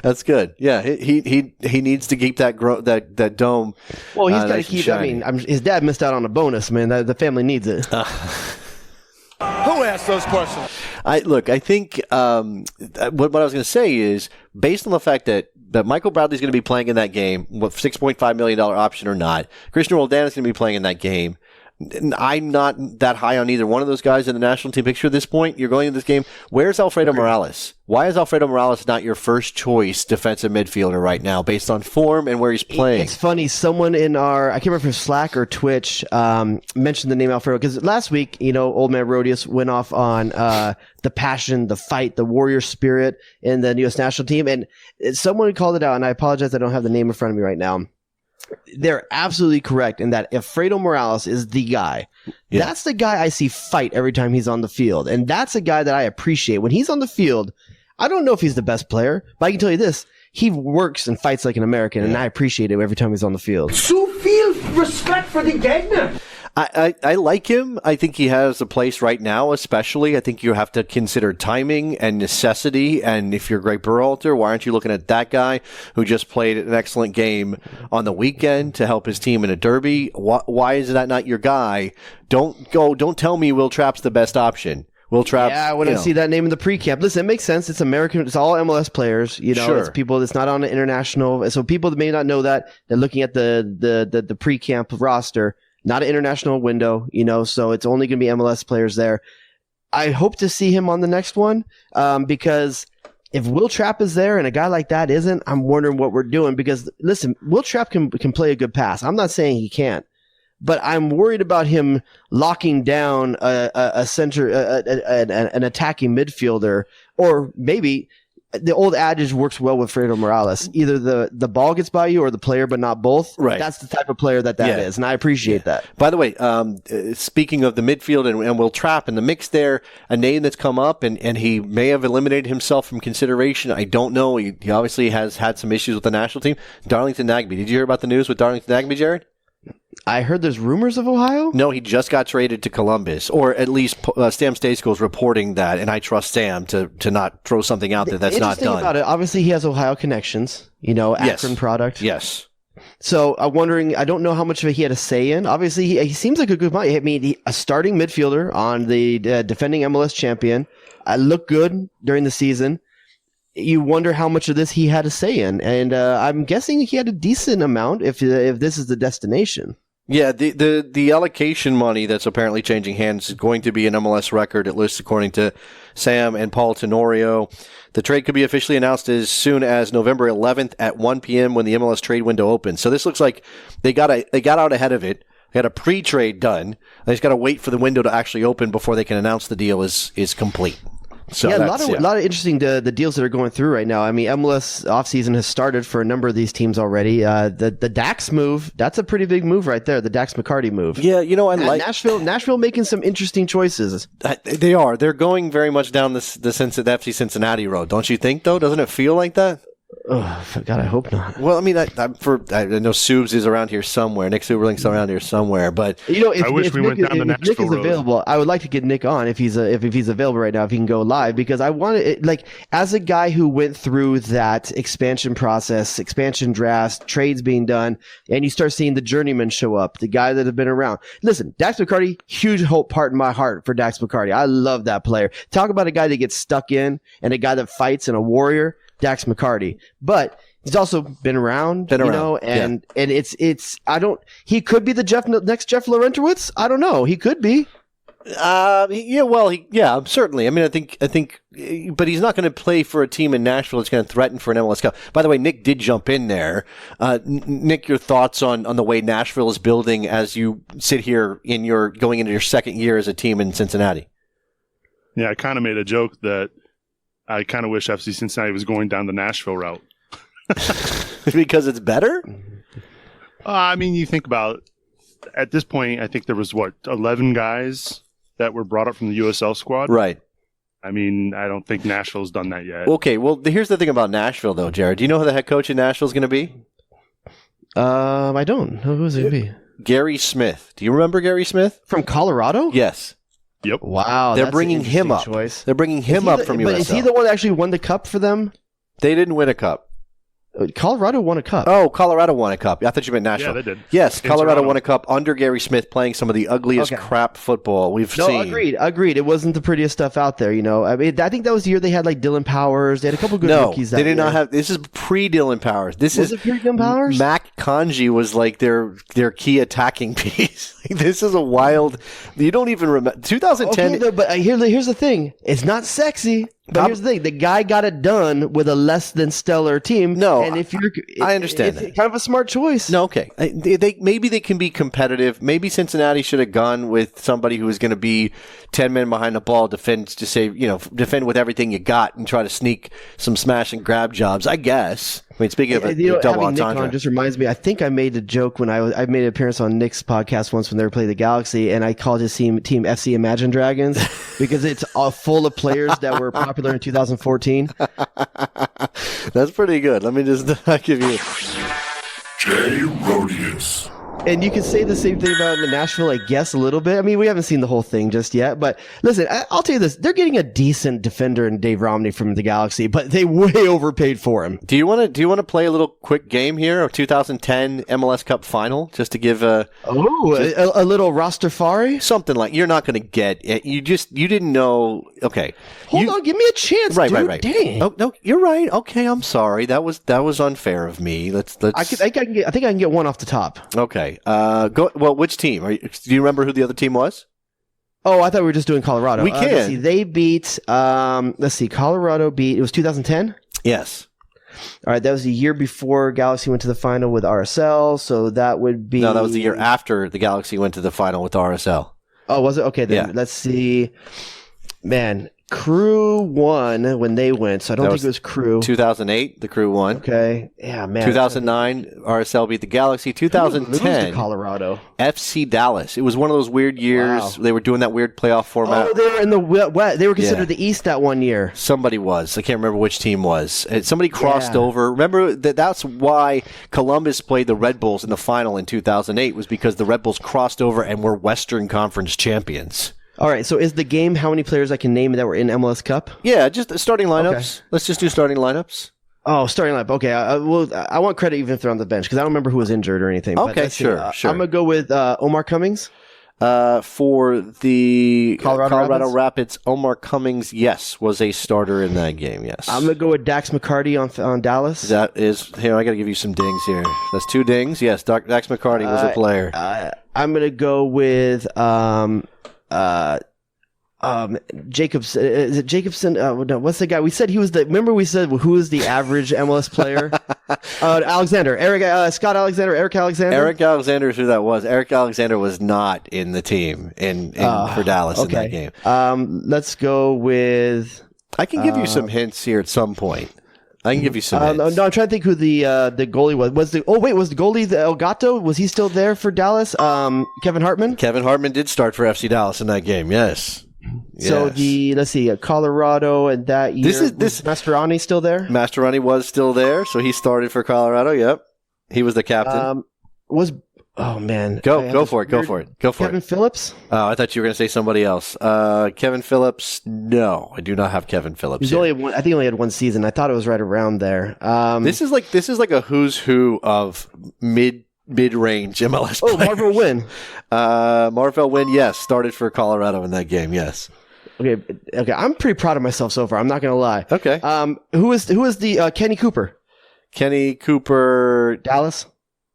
That's good. Yeah, he needs to keep that dome. Well, he's got to keep. Shiny. I mean, his dad missed out on a bonus, man. The family needs it. Who asked those questions? I think what I was going to say is, based on the fact that Michael Bradley's going to be playing in that game with $6.5 million option or not, Christian Roldan is going to be playing in that game. I'm not that high on either one of those guys in the national team picture at this point. You're going into this game. Where's Alfredo Morales? Why is Alfredo Morales not your first choice defensive midfielder right now based on form and where he's playing? It's funny. Someone in I can't remember if it was Slack or Twitch, mentioned the name Alfredo because last week, Old Man Rodius went off on the passion, the fight, the warrior spirit in the U.S. national team. And someone called it out, and I apologize, I don't have the name in front of me right now. They're absolutely correct in that Alfredo Morales is the guy. Yeah. That's the guy I see fight every time he's on the field. And that's a guy that I appreciate. When he's on the field, I don't know if he's the best player, but I can tell you this. He works and fights like an American, and I appreciate it every time he's on the field. So feel respect for the Gegner. I like him. I think he has a place right now, especially. I think you have to consider timing and necessity. And if you're Greg Berhalter, why aren't you looking at that guy who just played an excellent game on the weekend to help his team in a derby? Why is that not your guy? Don't tell me Will Trapp's the best option. Will Trapp. Yeah, when I see that name in the pre-camp, listen, it makes sense. It's American. It's all MLS players. Sure. It's people that's not on the international. So people that may not know that, they're looking at the pre-camp roster. Not an international window, so it's only going to be MLS players there. I hope to see him on the next one because if Will Trapp is there and a guy like that isn't, I'm wondering what we're doing because, listen, Will Trapp can play a good pass. I'm not saying he can't, but I'm worried about him locking down a center, an attacking midfielder, or maybe the old adage works well with Alfredo Morales. Either the ball gets by you or the player, but not both. Right. That's the type of player that is, and I appreciate that. By the way, speaking of the midfield and Will Trapp in the mix there, a name that's come up, and he may have eliminated himself from consideration. I don't know. He obviously has had some issues with the national team. Darlington Nagbe. Did you hear about the news with Darlington Nagbe, Jared? I heard there's rumors of Ohio? No, he just got traded to Columbus, or at least Sam Stejsko is reporting that, and I trust Sam to not throw something out there that's not done. About it, obviously he has Ohio connections, Akron product. Yes. So I'm wondering, I don't know how much of it he had a say in. Obviously, he seems like a good player. I mean, a starting midfielder on the defending MLS champion. Looked good during the season. you wonder how much of this he had a say in. And I'm guessing he had a decent amount if this is the destination. Yeah, the allocation money that's apparently changing hands is going to be an MLS record, at least according to Sam and Paul Tenorio. The trade could be officially announced as soon as November 11th at 1 p.m. when the MLS trade window opens. So this looks like they got out ahead of it. They had a pre-trade done. They just got to wait for the window to actually open before they can announce the deal is complete. So a lot of interesting the deals that are going through right now. I mean, MLS offseason has started for a number of these teams already. The Dax move, that's a pretty big move right there. The Dax McCarty move. Yeah, I like Nashville making some interesting choices. They are. They're going very much down the FC Cincinnati road, don't you think? Though, doesn't it feel like that? Oh, God, I hope not. Well, I mean, I know Subes is around here somewhere. Nick Seuberling's around here somewhere, but I wish we went down the Nashville Nick is road. Available, I would like to get Nick on if he's available right now, if he can go live, because I want it, like, as a guy who went through that expansion process, expansion drafts, trades being done, and you start seeing the journeyman show up, the guy that have been around. Listen, Dax McCarty, huge part in my heart for Dax McCarty. I love that player. Talk about a guy that gets stuck in and a guy that fights and a warrior. Dax McCarty, but he's also been around, and it's he could be the next Jeff Laurentowicz. I don't know. He could be. Certainly. I mean, I think, but he's not going to play for a team in Nashville that's going to threaten for an MLS Cup. By the way, Nick did jump in there. Nick, your thoughts on the way Nashville is building as you sit here going into your second year as a team in Cincinnati? Yeah, I kind of made a joke that I kind of wish FC Cincinnati was going down the Nashville route. Because it's better? I mean, you think about, at this point, I think there was, 11 guys that were brought up from the USL squad? Right. I mean, I don't think Nashville's done that yet. Okay, well, here's the thing about Nashville, though, Jared. Do you know who the head coach in Nashville is going to be? I don't. Who is it going to be? Gary Smith. Do you remember Gary Smith? From Colorado? Yes. Yep. Wow. They're bringing him up. Choice. They're bringing him up from USL. But is he the one that actually won the cup for them? They didn't win a cup. Colorado won a cup. Oh, Colorado won a cup. I thought you meant Nashville. Yeah, they did. Yes, Colorado won a cup under Gary Smith, playing some of the ugliest crap football we've seen. Agreed. It wasn't the prettiest stuff out there, I mean, I think that was the year they had like Dylan Powers. They had a couple good rookies that they did year. not have. This is pre-Dylan Powers. Was it pre-Dylan Powers? Mac Kanji was like their key attacking piece. This is a wild. You don't even remember 2010. Okay, but here's the thing. It's not sexy. But here's the thing: the guy got it done with a less than stellar team. No, and I understand it's kind of a smart choice. No, okay. Maybe they can be competitive. Maybe Cincinnati should have gone with somebody who was going to be 10 men behind the ball, defend with everything you got, and try to sneak some smash and grab jobs. I guess. I mean, speaking of a double having Nick entendre, on just reminds me. I think I made a joke when I made an appearance on Nick's podcast once when they were playing the Galaxy, and I called his team FC Imagine Dragons because it's full of players that were popular in 2014. That's pretty good. Let me just give you Jay Rodius. And you can say the same thing about Nashville, I guess, a little bit. I mean, we haven't seen the whole thing just yet, but listen, I'll tell you this. They're getting a decent defender in Dave Romney from the Galaxy, but they way overpaid for him. Do you want to play a little quick game here of 2010 MLS Cup Final just to give a little Rastafari? Something like, you're not going to get it. You didn't know. Okay. Hold on, give me a chance. Right, dude. right. Dang. Oh, no, you're right. Okay, I'm sorry. That was unfair of me. Let's. I think I can get one off the top. Okay. Go. Well, which team? Do you remember who the other team was? Oh, I thought we were just doing Colorado. We can. Let's see. They beat. Colorado beat. It was 2010. Yes. All right, that was the year before Galaxy went to the final with RSL, so that would be. No, that was the year after the Galaxy went to the final with RSL. Oh, was it? Okay, then let's see. Man, Crew won when they went, so I don't think it was Crew. 2008, the Crew won. Okay, yeah, man. 2009, RSL beat the Galaxy. 2010, Colorado. FC Dallas. It was one of those weird years. Wow. They were doing that weird playoff format. Oh, they were in the West. They were considered the East that one year. Somebody was. I can't remember which team was. Somebody crossed over. Remember that's why Columbus played the Red Bulls in the final in 2008 was because the Red Bulls crossed over and were Western Conference champions. All right, so is the game how many players I can name that were in MLS Cup? Yeah, just the starting lineups. Okay. Let's just do starting lineups. Oh, starting lineup. Okay, I want credit even if they're on the bench because I don't remember who was injured or anything. Okay, sure. I'm going to go with Omar Cummings. For the Colorado Rapids, Omar Cummings, yes, was a starter in that game, yes. I'm going to go with Dax McCarty on Dallas. That is, here, I got to give you some dings here. That's 2 dings. Yes, Dax McCarty was a player. I'm going to go with Jacobson. Is it Jacobson? No, what's the guy? We said he was remember we said who was the average MLS player? Alexander. Scott Alexander. Eric Alexander. Eric Alexander is who that was. Eric Alexander was not in the team for Dallas in that game. Let's go with... I can give you some hints here at some point. I can give you some hints. No, I'm trying to think who the goalie was. Was the goalie the El Gato? Was he still there for Dallas? Kevin Hartman? Kevin Hartman did start for FC Dallas in that game, yes. So let's see, Colorado and that year. Was Mastroeni still there? Mastroeni was still there, so he started for Colorado. Yep, he was the captain. Oh man, go for it. Kevin Phillips. Oh, I thought you were going to say somebody else. Kevin Phillips. No, I do not have Kevin Phillips. I think he only had 1 season. I thought it was right around there. This is like a who's who of mid-range MLS players. Marvell Wynn. Marvell Wynn, yes, started for Colorado in that game, yes. Okay. I'm pretty proud of myself so far. I'm not going to lie. Okay. Who is the Kenny Cooper? Kenny Cooper, Dallas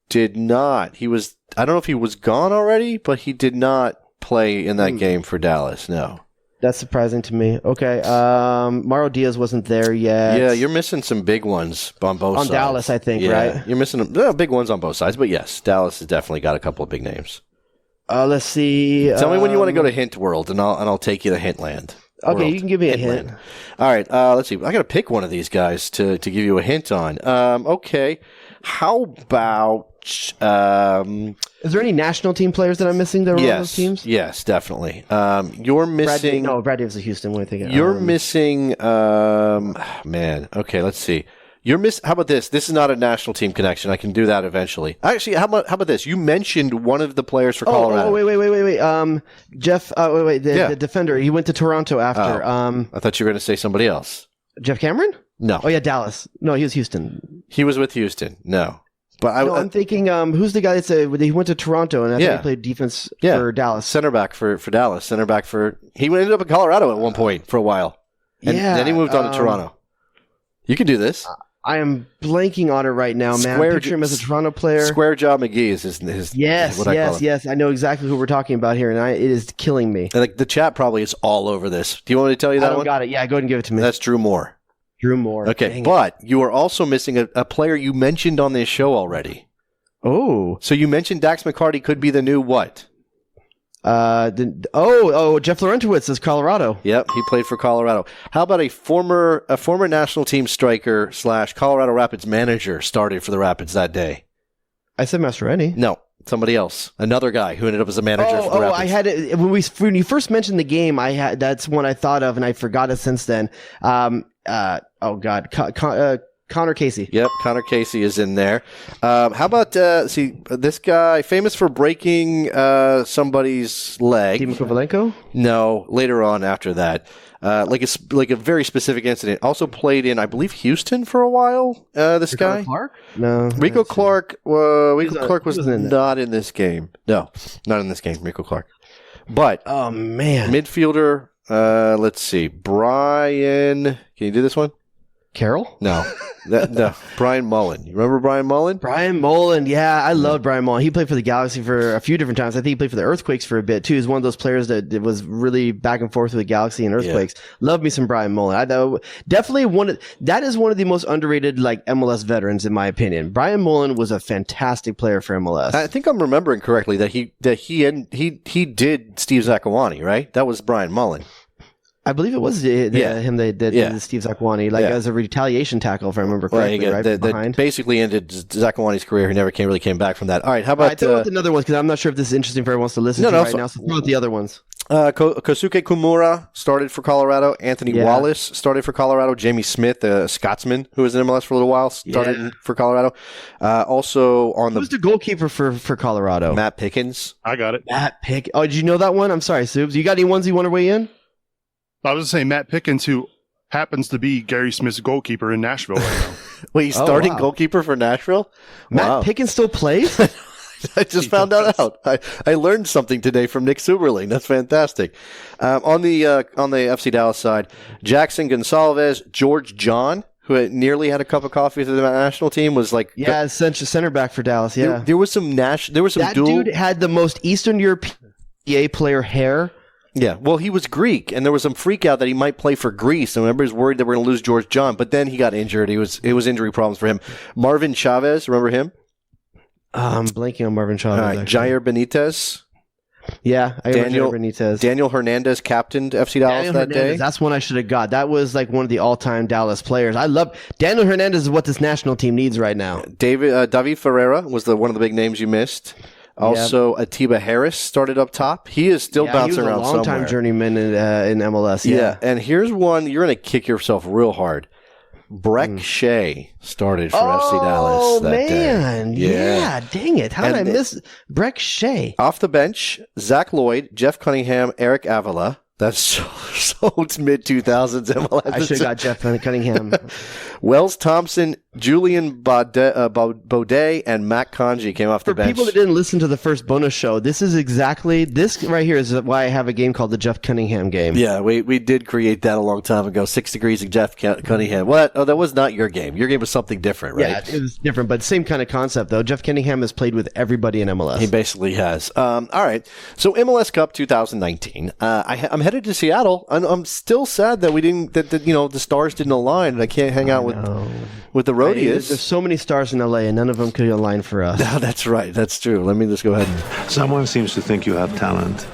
did not. He was. I don't know if he was gone already, but he did not play in that game for Dallas. No. That's surprising to me. Okay. Mauro Diaz wasn't there yet. Yeah, you're missing some big ones on both sides. On Dallas, I think, right? You're missing big ones on both sides, but yes, Dallas has definitely got a couple of big names. Let's see. Tell me when you want to go to Hint World, and I'll take you to Hintland. Okay, you can give me a hint. All right, let's see. I got to pick one of these guys to give you a hint on. Okay, how about... Is there any national team players that I'm missing that are on those teams? Yes, definitely. You're missing... Brad Davis of Houston. What am I thinking? You're missing... man, okay, let's see. How about this? This is not a national team connection. I can do that eventually. Actually, how about this? You mentioned one of the players for Colorado. Wait. Jeff, the defender. He went to Toronto after. I thought you were going to say somebody else. Jeff Cameron? No. Oh, yeah, Dallas. No, he was Houston. He was with Houston. No. But I'm thinking, who's the guy that said he went to Toronto and I think he played defense for Dallas? Center back for Dallas. He ended up in Colorado at one point for a while. And then he moved on to Toronto. You can do this. I am blanking on it right now, man. I picture him as a Toronto player. Square Jaw McGee is his Yes. I know exactly who we're talking about here, and it is killing me. Like the chat probably is all over this. Do you want me to tell you that one? I got it. Yeah, go ahead and give it to me. That's Drew Moore. Okay, but you are also missing a player you mentioned on this show already. Oh. So you mentioned Dax McCarty could be the new what? Jeff Laurentowicz is Colorado. Yep, he played for Colorado. How about a former national team striker / Colorado Rapids manager started for the Rapids that day? I said Mastroeni. No, somebody else. Another guy who ended up as a manager for the Rapids. I had it when you first mentioned the game. That's one I thought of, and I forgot it since then. Connor Casey. Yep, Connor Casey is in there. How about this guy, famous for breaking somebody's leg? Dima Kovalenko? No, later on after that. Like a very specific incident. Also played in, I believe, Houston for a while. This Rico guy. Clark? No. Rico Clark. Rico Clark was not in this game. No, not in this game. Rico Clark. But oh man, midfielder. Let's see. Brian. Can you do this one? Carroll? No. Brian Mullen. You remember Brian Mullen? Brian Mullen, yeah. I love Brian Mullen. He played for the Galaxy for a few different times. I think he played for the Earthquakes for a bit, too. He's one of those players that was really back and forth with the Galaxy and Earthquakes. Yeah. Love me some Brian Mullen. Definitely that is one of the most underrated MLS veterans, in my opinion. Brian Mullen was a fantastic player for MLS. I think I'm remembering correctly that he did Steve Zakuani, right? That was Brian Mullen. I believe it was him that did Steve Zakuani, as a retaliation tackle, if I remember correctly. That basically ended Zakuani's career. He never really came back from that. All right, how about... I throw out another one, because I'm not sure if this is interesting for everyone to listen to right now, so throw out the other ones. Kosuke Kumura started for Colorado. Anthony Wallace started for Colorado. Jamie Smith, a Scotsman who was in MLS for a little while, started for Colorado. Also on Who's the goalkeeper for Colorado? Matt Pickens. I got it. Matt Pickens. Oh, did you know that one? I'm sorry, Subs. You got any ones you want to weigh in? I was going to say Matt Pickens, who happens to be Gary Smith's goalkeeper in Nashville right now. Wait, he's starting goalkeeper for Nashville? Matt Pickens still plays? I just found that out. I learned something today from Nick Seuberling. That's fantastic. On the FC Dallas side, Jackson Gonsalves, George John, who had nearly had a cup of coffee with the national team, was like center back for Dallas. Yeah, there was some that dude had the most Eastern European player hair. Yeah, well, he was Greek, and there was some freak out that he might play for Greece, and everybody was worried that we're going to lose George John, but then he got injured. It was injury problems for him. Marvin Chavez, remember him? I'm blanking on Marvin Chavez. All right, Jair Benitez. Yeah, I remember Benitez. Daniel Hernandez captained FC Dallas that day. That's one I should have got. That was like one of the all-time Dallas players. I love Daniel Hernandez is what this national team needs right now. David Ferreira was one of the big names you missed. Also, Atiba Harris started up top. He is still bouncing around somewhere. He was a long-time journeyman in MLS. Yeah, and here's one you're going to kick yourself real hard. Breck Shea started for FC Dallas that day. Oh, man. Yeah, dang it. How did I miss Breck Shea? Off the bench, Zach Lloyd, Jeff Cunningham, Eric Avila. That's so it's mid-2000s MLS. I should have got Jeff Cunningham. Wells Thompson, Julian Baudet, and Matt Conji came off the bench. For people that didn't listen to the first bonus show, this right here is why I have a game called the Jeff Cunningham game. Yeah, we did create that a long time ago. 6 Degrees of Jeff Cunningham. What? Oh, that was not your game. Your game was something different, right? Yeah, it was different, but same kind of concept, though. Jeff Cunningham has played with everybody in MLS. He basically has. All right, so MLS Cup 2019. I'm headed to Seattle. I'm still sad that we didn't. That the stars didn't align, and I can't hang out with the Roadies. There's so many stars in LA, and none of them could align for us. No, that's right. That's true. Let me just go ahead. Someone seems to think you have talent,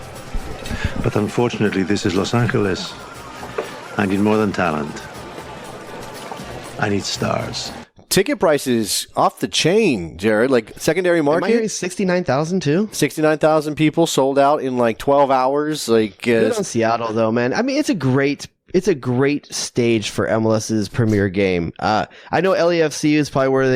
but unfortunately, this is Los Angeles. I need more than talent. I need stars. Ticket prices off the chain, Jared. Like secondary market. Am I hearing 69,000 too? 69,000 people sold out in like 12 hours. Like good on Seattle, though, man. I mean, it's a great stage for MLS's premier game. I know LAFC is probably where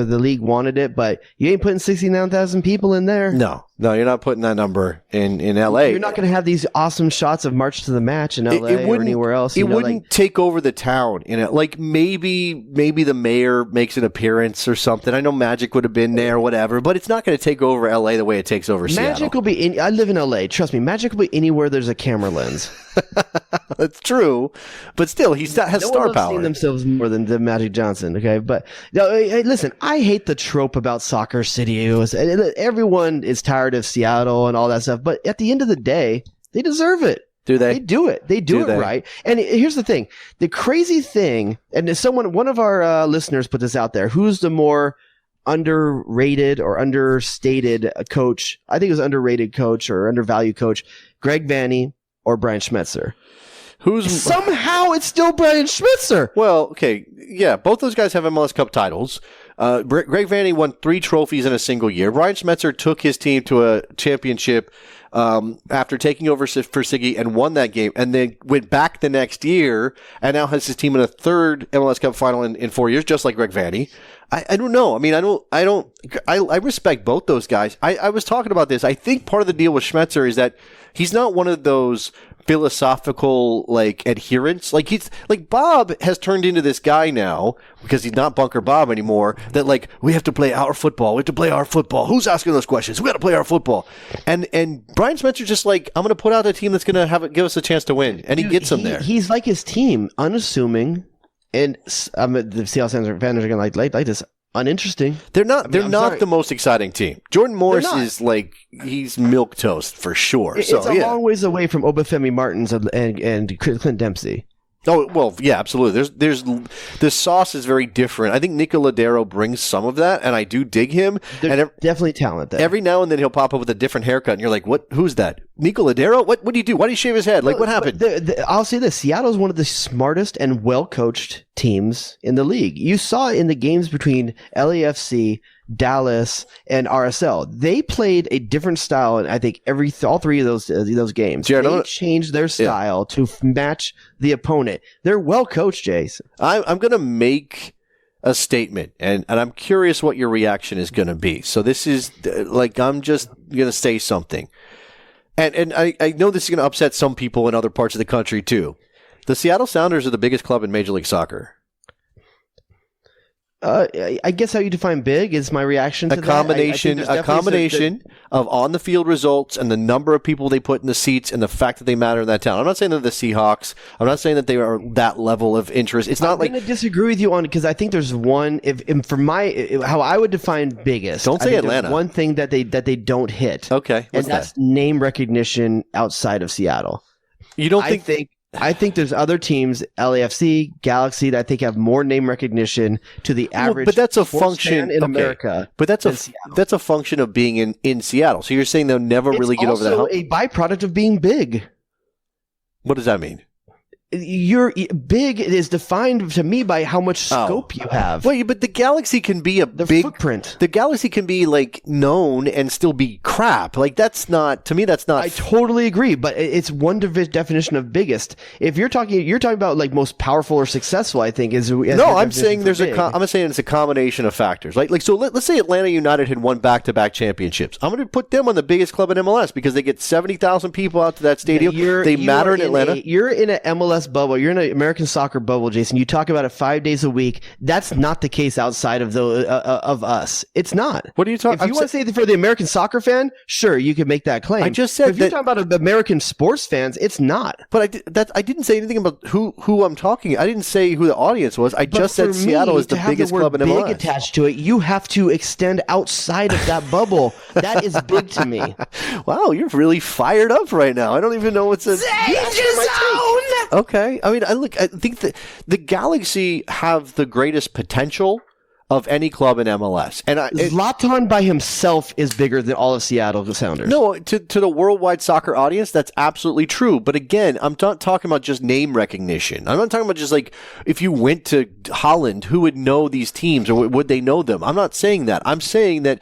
the league wanted it, but you ain't putting 69,000 people in there. No, you're not putting that number in LA. You're not going to have these awesome shots of March to the Match in LA or anywhere else. It wouldn't take over the town. Like maybe the mayor makes an appearance or something. I know Magic would have been there, whatever, but it's not going to take over LA the way it takes over Seattle. Magic will be I live in LA. Trust me, Magic will be anywhere there's a camera lens. That's true, but still, he has star power. Seen themselves more than Magic Johnson, okay? But no, hey, listen, I hate the trope about Soccer City. Everyone is tired of Seattle and all that stuff, but at the end of the day, they deserve it. Do they? They do it. They do it right. And here's the thing: the crazy thing, and one of our listeners put this out there. Who's the more underrated or understated coach? I think it was underrated coach or undervalued coach, Greg Vanney or Brian Schmetzer. Somehow it's still Brian Schmetzer. Well, okay, yeah, both those guys have MLS Cup titles. Greg Vanney won 3 trophies in a single year. Brian Schmetzer took his team to a championship after taking over for Siggy and won that game, and then went back the next year and now has his team in a 3rd MLS Cup final in 4 years, just like Greg Vanney. I don't know. I mean, I respect both those guys. I was talking about this. I think part of the deal with Schmetzer is that he's not one of those philosophical adherents. Bob has turned into this guy now because he's not Bunker Bob anymore. That we have to play our football. We have to play our football. Who's asking those questions? We got to play our football. And Brian Schmetzer just I'm going to put out a team that's going to give us a chance to win, and he gets them there. He's like his team, unassuming, and the Seattle Sounders fans are going to like this. Uninteresting. They're not the most exciting team. Jordan Morris is he's milquetoast for sure. It's a long ways away from Obafemi Martins and Clint Dempsey. Oh, well, yeah, absolutely. The sauce is very different. I think Nico Ladero brings some of that, and I do dig him. There's definitely talent there. Every now and then he'll pop up with a different haircut, and you're like, "What? Who's that? Nico Ladero? What do you do? Why do you shave his head? What happened?" I'll say this: Seattle's one of the smartest and well-coached teams in the league. You saw in the games between LAFC, Dallas, and RSL, they played a different style, and I think all 3 of those games, Jared, they changed their style to match the opponent. They're well coached, Jason. I'm going to make a statement, and I'm curious what your reaction is going to be. So this is I'm just going to say something, and I know this is going to upset some people in other parts of the country too. The Seattle Sounders are the biggest club in Major League Soccer. I guess how you define big is my reaction to a combination of on the field results and the number of people they put in the seats and the fact that they matter in that town. I'm not saying they're the Seahawks. I'm not saying that they are that level of interest. It's not I'm going to disagree with you on because I think there's one. If for how I would define biggest. Don't say Atlanta. One thing that they don't hit. Okay, and that's name recognition outside of Seattle. You don't think? I think there's other teams, LAFC, Galaxy, that I think have more name recognition to the average. But that's a function in America. But that's a function of being in Seattle. So you're saying they'll never really get over that hump? It's also a byproduct of being big. What does that mean? You're big is defined to me by how much scope you have. Well, but the Galaxy can be the big footprint. The Galaxy can be like known and still be crap. Like that's not to me. That's not. I totally agree, but it's one definition of biggest. If you're talking about like most powerful or successful. I think is no. I'm saying I'm saying it's a combination of factors. Like so, let's say Atlanta United had won back-to-back championships. I'm going to put them on the biggest club in MLS because they get 70,000 people out to that stadium. They matter in Atlanta. You're in an MLS bubble. You're in an American soccer bubble, Jason. You talk about it 5 days a week. That's not the case outside of of us. It's not. What are you talking? If you want to say that for the American soccer fan, sure, you could make that claim. I just said if you're talking about American sports fans, it's not. But I didn't say anything about who I'm talking. I didn't say who the audience was. I just said Seattle is the biggest club in MLS. Big attached to it, you have to extend outside of that bubble. That is big to me. Wow, you're really fired up right now. I don't even know what's a Okay. I mean, I think that the Galaxy have the greatest potential of any club in MLS. And Zlatan by himself is bigger than all of Seattle Sounders. No, to the worldwide soccer audience, that's absolutely true. But again, I'm not talking about just name recognition. I'm not talking about just like if you went to Holland, who would know these teams or would they know them? I'm not saying that. I'm saying that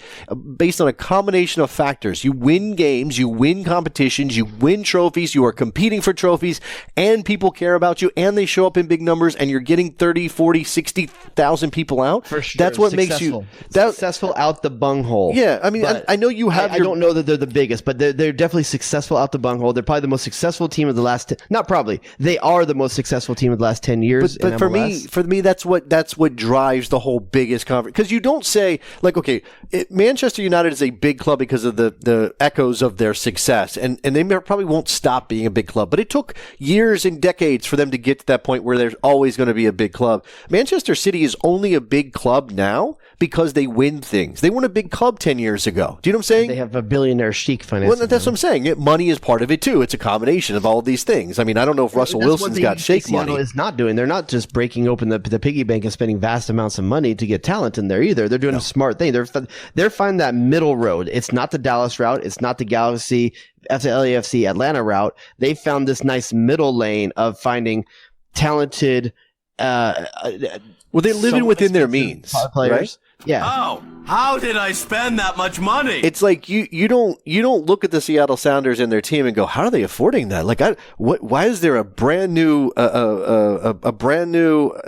based on a combination of factors, you win games, you win competitions, you win trophies, you are competing for trophies, and people care about you, and they show up in big numbers, and you're getting 30, 40, 60,000 people out. For sure. That's what makes you successful out the bunghole. Yeah, I mean, I know you have. I don't know that they're the biggest, but they're definitely successful out the bunghole. They're probably the most successful team of the last. Not probably. They are the most successful team of the last 10 years. But for me, that's what drives the whole biggest conference. Because you don't say like, okay, Manchester United is a big club because of the echoes of their success, and they probably won't stop being a big club. But it took years and decades for them to get to that point where there's always going to be a big club. Manchester City is only a big club now because they win things. They weren't a big club 10 years ago. Do you know what I'm saying? They have a billionaire chic financing. Well, that's what I'm saying. Money is part of it too. It's a combination of all of these things. I mean, I don't know if Russell Wilson's got shake money. Seattle is not doing. They're not just breaking open the piggy bank and spending vast amounts of money to get talent in there either. They're doing a smart thing. They're finding that middle road. It's not the Dallas route. It's not the Galaxy, LAFC, Atlanta route. They found this nice middle lane of finding talented. Well, they're living within their means, players. Right? Yeah. Oh, how did I spend that much money? It's like you don't look at the Seattle Sounders and their team and go, how are they affording that? Like, why is there a brand new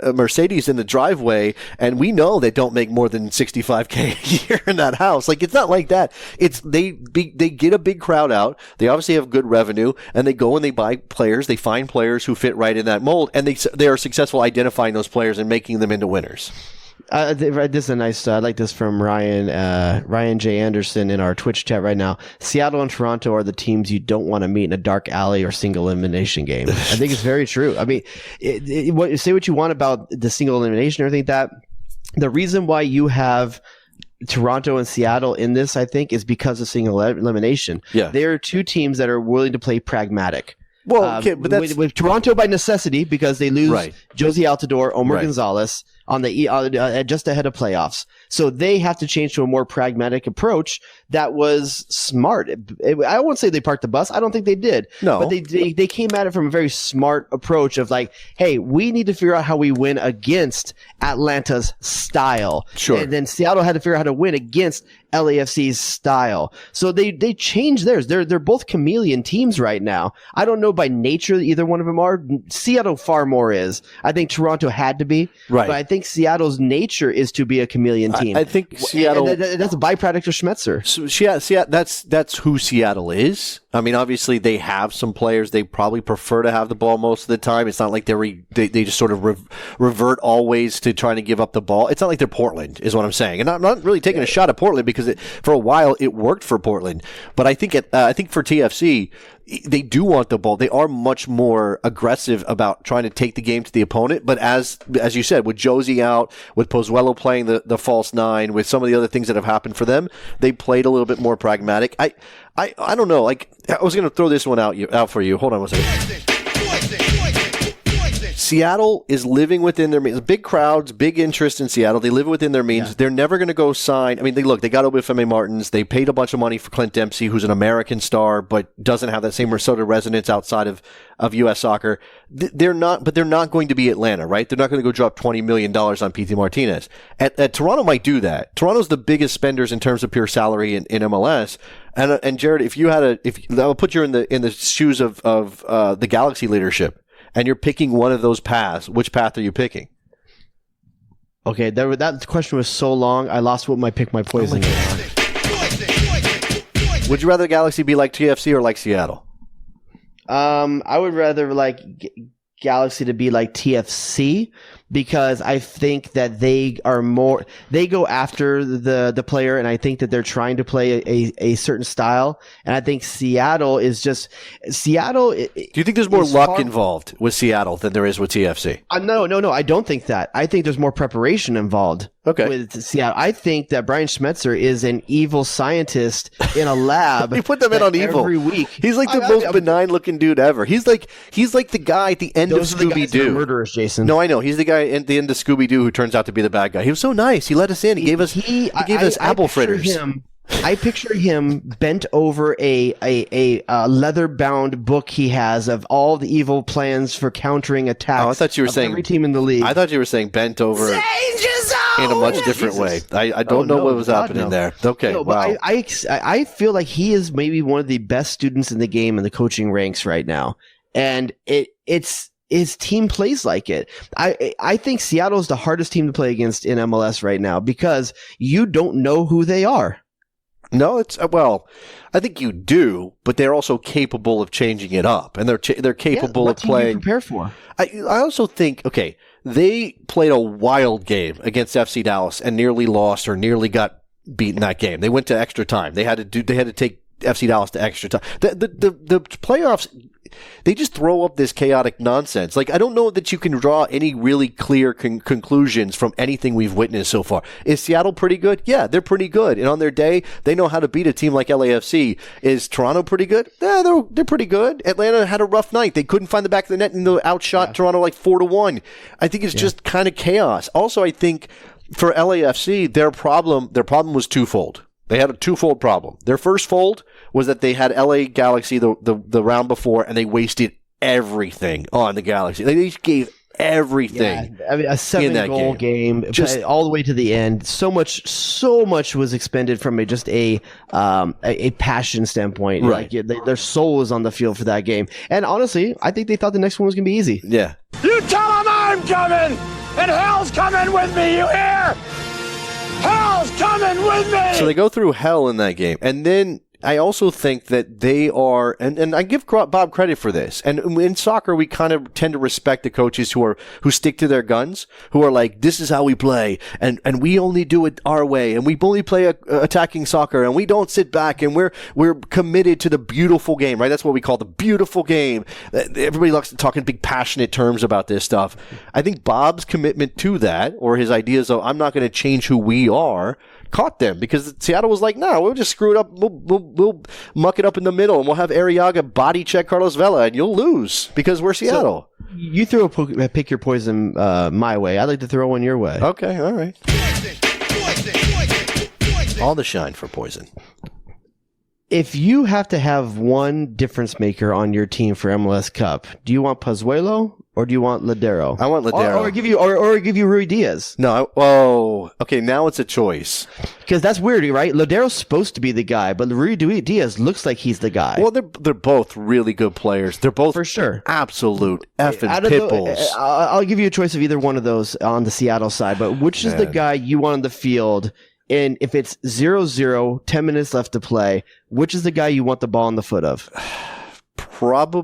Mercedes in the driveway, and we know they don't make more than $65K a year in that house? Like, it's not like that. It's they get a big crowd out. They obviously have good revenue, and they go and they buy players. They find players who fit right in that mold, and they are successful identifying those players and making them into winners. This is a nice. I like this from Ryan J. Anderson in our Twitch chat right now. Seattle and Toronto are the teams you don't want to meet in a dark alley or single elimination game. I think it's very true. I mean, say what you want about the single elimination or anything like that. The reason why you have Toronto and Seattle in this, I think, is because of single elimination. Yeah, they are two teams that are willing to play pragmatic. Well, okay, but that's with Toronto by necessity because they lose Josie Altidore, Omar Gonzalez on the just ahead of playoffs. So they have to change to a more pragmatic approach that was smart. I won't say they parked the bus. I don't think they did. No, but they came at it from a very smart approach of like, hey, we need to figure out how we win against Atlanta's style. Sure. And then Seattle had to figure out how to win against LAFC's style. So they changed theirs. They're both chameleon teams right now. I don't know by nature that either one of them are. Seattle far more is. I think Toronto had to be. Right. But I think Seattle's nature is to be a chameleon team. I think Seattle. That's a byproduct of Schmetzer. So, that's who Seattle is. I mean, obviously they have some players they probably prefer to have the ball most of the time. It's not like they just sort of revert always to trying to give up the ball. It's not like they're Portland, is what I'm saying. And I'm not really taking a shot at Portland because for a while it worked for Portland. But I think for TFC, they do want the ball. They are much more aggressive about trying to take the game to the opponent. But as you said, with Josie out, with Pozuelo playing the false nine, with some of the other things that have happened for them, they played a little bit more pragmatic. I don't know. Like, I was going to throw this one out for you. Hold on one second. Seattle is living within their means. Big crowds, big interest in Seattle. They live within their means. Yeah. They're never going to go sign. I mean, they got Obafemi Martins. They paid a bunch of money for Clint Dempsey, who's an American star, but doesn't have that same sort of resonance outside of U.S. soccer. They're not going to be Atlanta, right? They're not going to go drop $20 million on Pity Martinez. At Toronto might do that. Toronto's the biggest spenders in terms of pure salary in MLS. And Jared, if I'll put you in the shoes of the Galaxy leadership, and you're picking one of those paths, which path are you picking? Okay, that question was so long, I lost what my poison is. Would you rather the Galaxy be like TFC or like Seattle? I would rather like Galaxy to be like TFC, because I think that they go after the player, and I think that they're trying to play a certain style. And I think Seattle. Do you think there's more luck involved with Seattle than there is with TFC? No, I don't think that. I think there's more preparation involved. Okay. With Seattle, I think that Brian Schmetzer is an evil scientist in a lab. You put them in on evil every week. He's like the most benign looking dude ever. He's like the guy at the end of Scooby-Doo. Murderers, Jason. No, I know. He's the guy at the end of Scooby-Doo who turns out to be the bad guy. He was so nice. He let us in. He gave us apple fritters. I picture him bent over a leather-bound book he has of all the evil plans for countering attacks. Oh, I thought you were saying every team in the league. I thought you were saying bent over in a much different way. I don't know what was happening there. Okay, no, wow. But I feel like he is maybe one of the best students in the game in the coaching ranks right now, and his team plays like it. I think Seattle is the hardest team to play against in MLS right now because you don't know who they are. No, I think you do, but they're also capable of changing it up, and they're capable of playing. What do you prepare for? I also think, okay, they played a wild game against FC Dallas and nearly lost or nearly got beaten that game. They went to extra time. They had to take FC Dallas to extra time. The playoffs, they just throw up this chaotic nonsense. Like, I don't know that you can draw any really clear conclusions from anything we've witnessed so far. Is Seattle pretty good? Yeah, they're pretty good. And on their day, they know how to beat a team like LAFC. Is Toronto pretty good? Yeah, they're pretty good. Atlanta had a rough night. They couldn't find the back of the net and they outshot Toronto like 4-1. I think it's just kind of chaos. Also, I think for LAFC, their problem was twofold. They had a twofold problem. Their first fold was that they had LA Galaxy the round before, and they wasted everything on the Galaxy. They just gave everything. Yeah, I mean, a 7-goal game, just all the way to the end. So much was expended from a passion standpoint. Right. Like, their soul was on the field for that game. And honestly, I think they thought the next one was going to be easy. Yeah. You tell them I'm coming, and hell's coming with me. You hear? Hell's coming with me! So they go through hell in that game. And then I also think that they are, and I give Bob credit for this. And in soccer, we kind of tend to respect the coaches who stick to their guns, who are like, this is how we play, and we only do it our way, and we only play attacking soccer, and we don't sit back, and we're committed to the beautiful game, right? That's what we call the beautiful game. Everybody likes to talk in big passionate terms about this stuff. I think Bob's commitment to that, or his ideas of, I'm not going to change who we are, caught them, because Seattle was like, no, we'll just screw it up. We'll muck it up in the middle, and we'll have Arriaga body check Carlos Vela, and you'll lose because we're Seattle. So you throw pick your poison my way. I'd like to throw one your way. Okay, all right. All the shine for poison. If you have to have one difference maker on your team for MLS Cup, do you want Pozuelo or do you want Ladero? I want Ladero. Or give you Rui Diaz. No. Okay. Now it's a choice. Because that's weird, right? Ladero's supposed to be the guy, but Rui Diaz looks like he's the guy. Well, they're both really good players. They're both for sure absolute effing pit bulls. I'll give you a choice of either one of those on the Seattle side, but which is the guy you want on the field? And if it's 0-0, 10 minutes left to play, which is the guy you want the ball in the foot of? Probably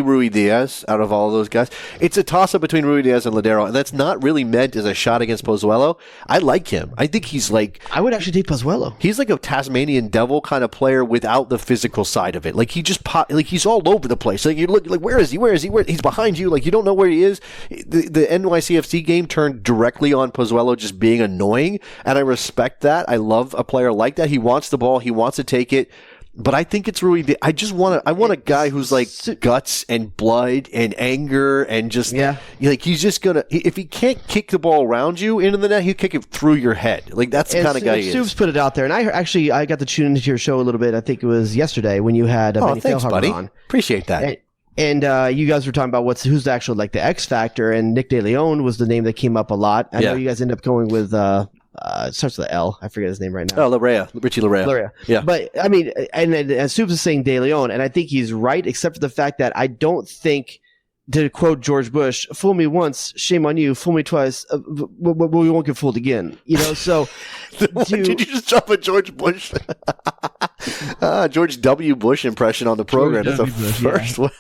Rui Diaz out of all those guys. It's a toss-up between Rui Diaz and Ladero, and that's not really meant as a shot against Pozuelo. I like him. I think he's like... I would actually take Pozuelo. He's like a Tasmanian devil kind of player without the physical side of it. Like, he just he's all over the place. Like, you look, like, where is he? He's behind you. Like, you don't know where he is. The NYCFC game turned directly on Pozuelo just being annoying, and I respect that. I love a player like that. He wants the ball. He wants to take it. But I think it's Rui. I want a guy who's like guts and blood and anger and just like he's just gonna, if he can't kick the ball around you into the net, he'll kick it through your head. Like that's the kind of guy he is. Soups put it out there, and I got to tune into your show a little bit. I think it was yesterday when you had Benny thanks, Feilhaber buddy. on. Appreciate that. And you guys were talking about who's the actual like the X factor, and Nick DeLeon was the name that came up a lot. I know you guys end up going with. It starts with L. I forget his name right now. Oh, Richie Larea. Yeah. But, I mean, and Soups is saying De Leon, and I think he's right, except for the fact that I don't think, to quote George Bush, fool me once, shame on you, fool me twice, we won't get fooled again. You know, so... Did you just drop a George Bush? George W. Bush impression on the program. That's the first one.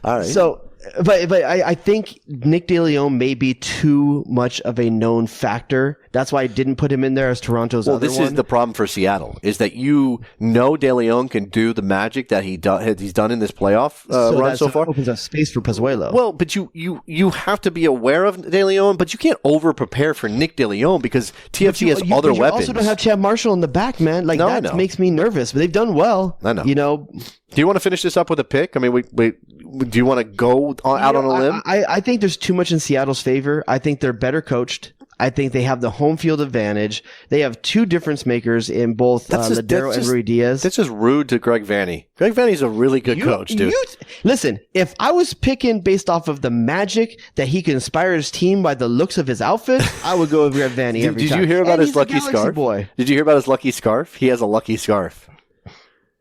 All right. So... But I think Nick DeLeon may be too much of a known factor. That's why I didn't put him in there as Toronto's other one. Well, this is the problem for Seattle, is that DeLeon can do the magic that he's done in this playoff run so far. Opens up space for Pozuelo. Well, but you have to be aware of DeLeon, but you can't over-prepare for Nick DeLeon because TFC has other weapons. You also don't have Chad Marshall in the back, man. Like, that makes me nervous, but they've done well. I know. You know... Do you want to finish this up with a pick? I mean, do you want to go out on a limb? I think there's too much in Seattle's favor. I think they're better coached. I think they have the home field advantage. They have two difference makers in both Ladero and Rui Diaz. That's just rude to Greg Vanney. Greg Vanney's a really good coach, dude. Listen, if I was picking based off of the magic that he can inspire his team by the looks of his outfit, I would go with Greg Vanney every time. Did you hear about his lucky scarf? Did you hear about his lucky scarf? He has a lucky scarf.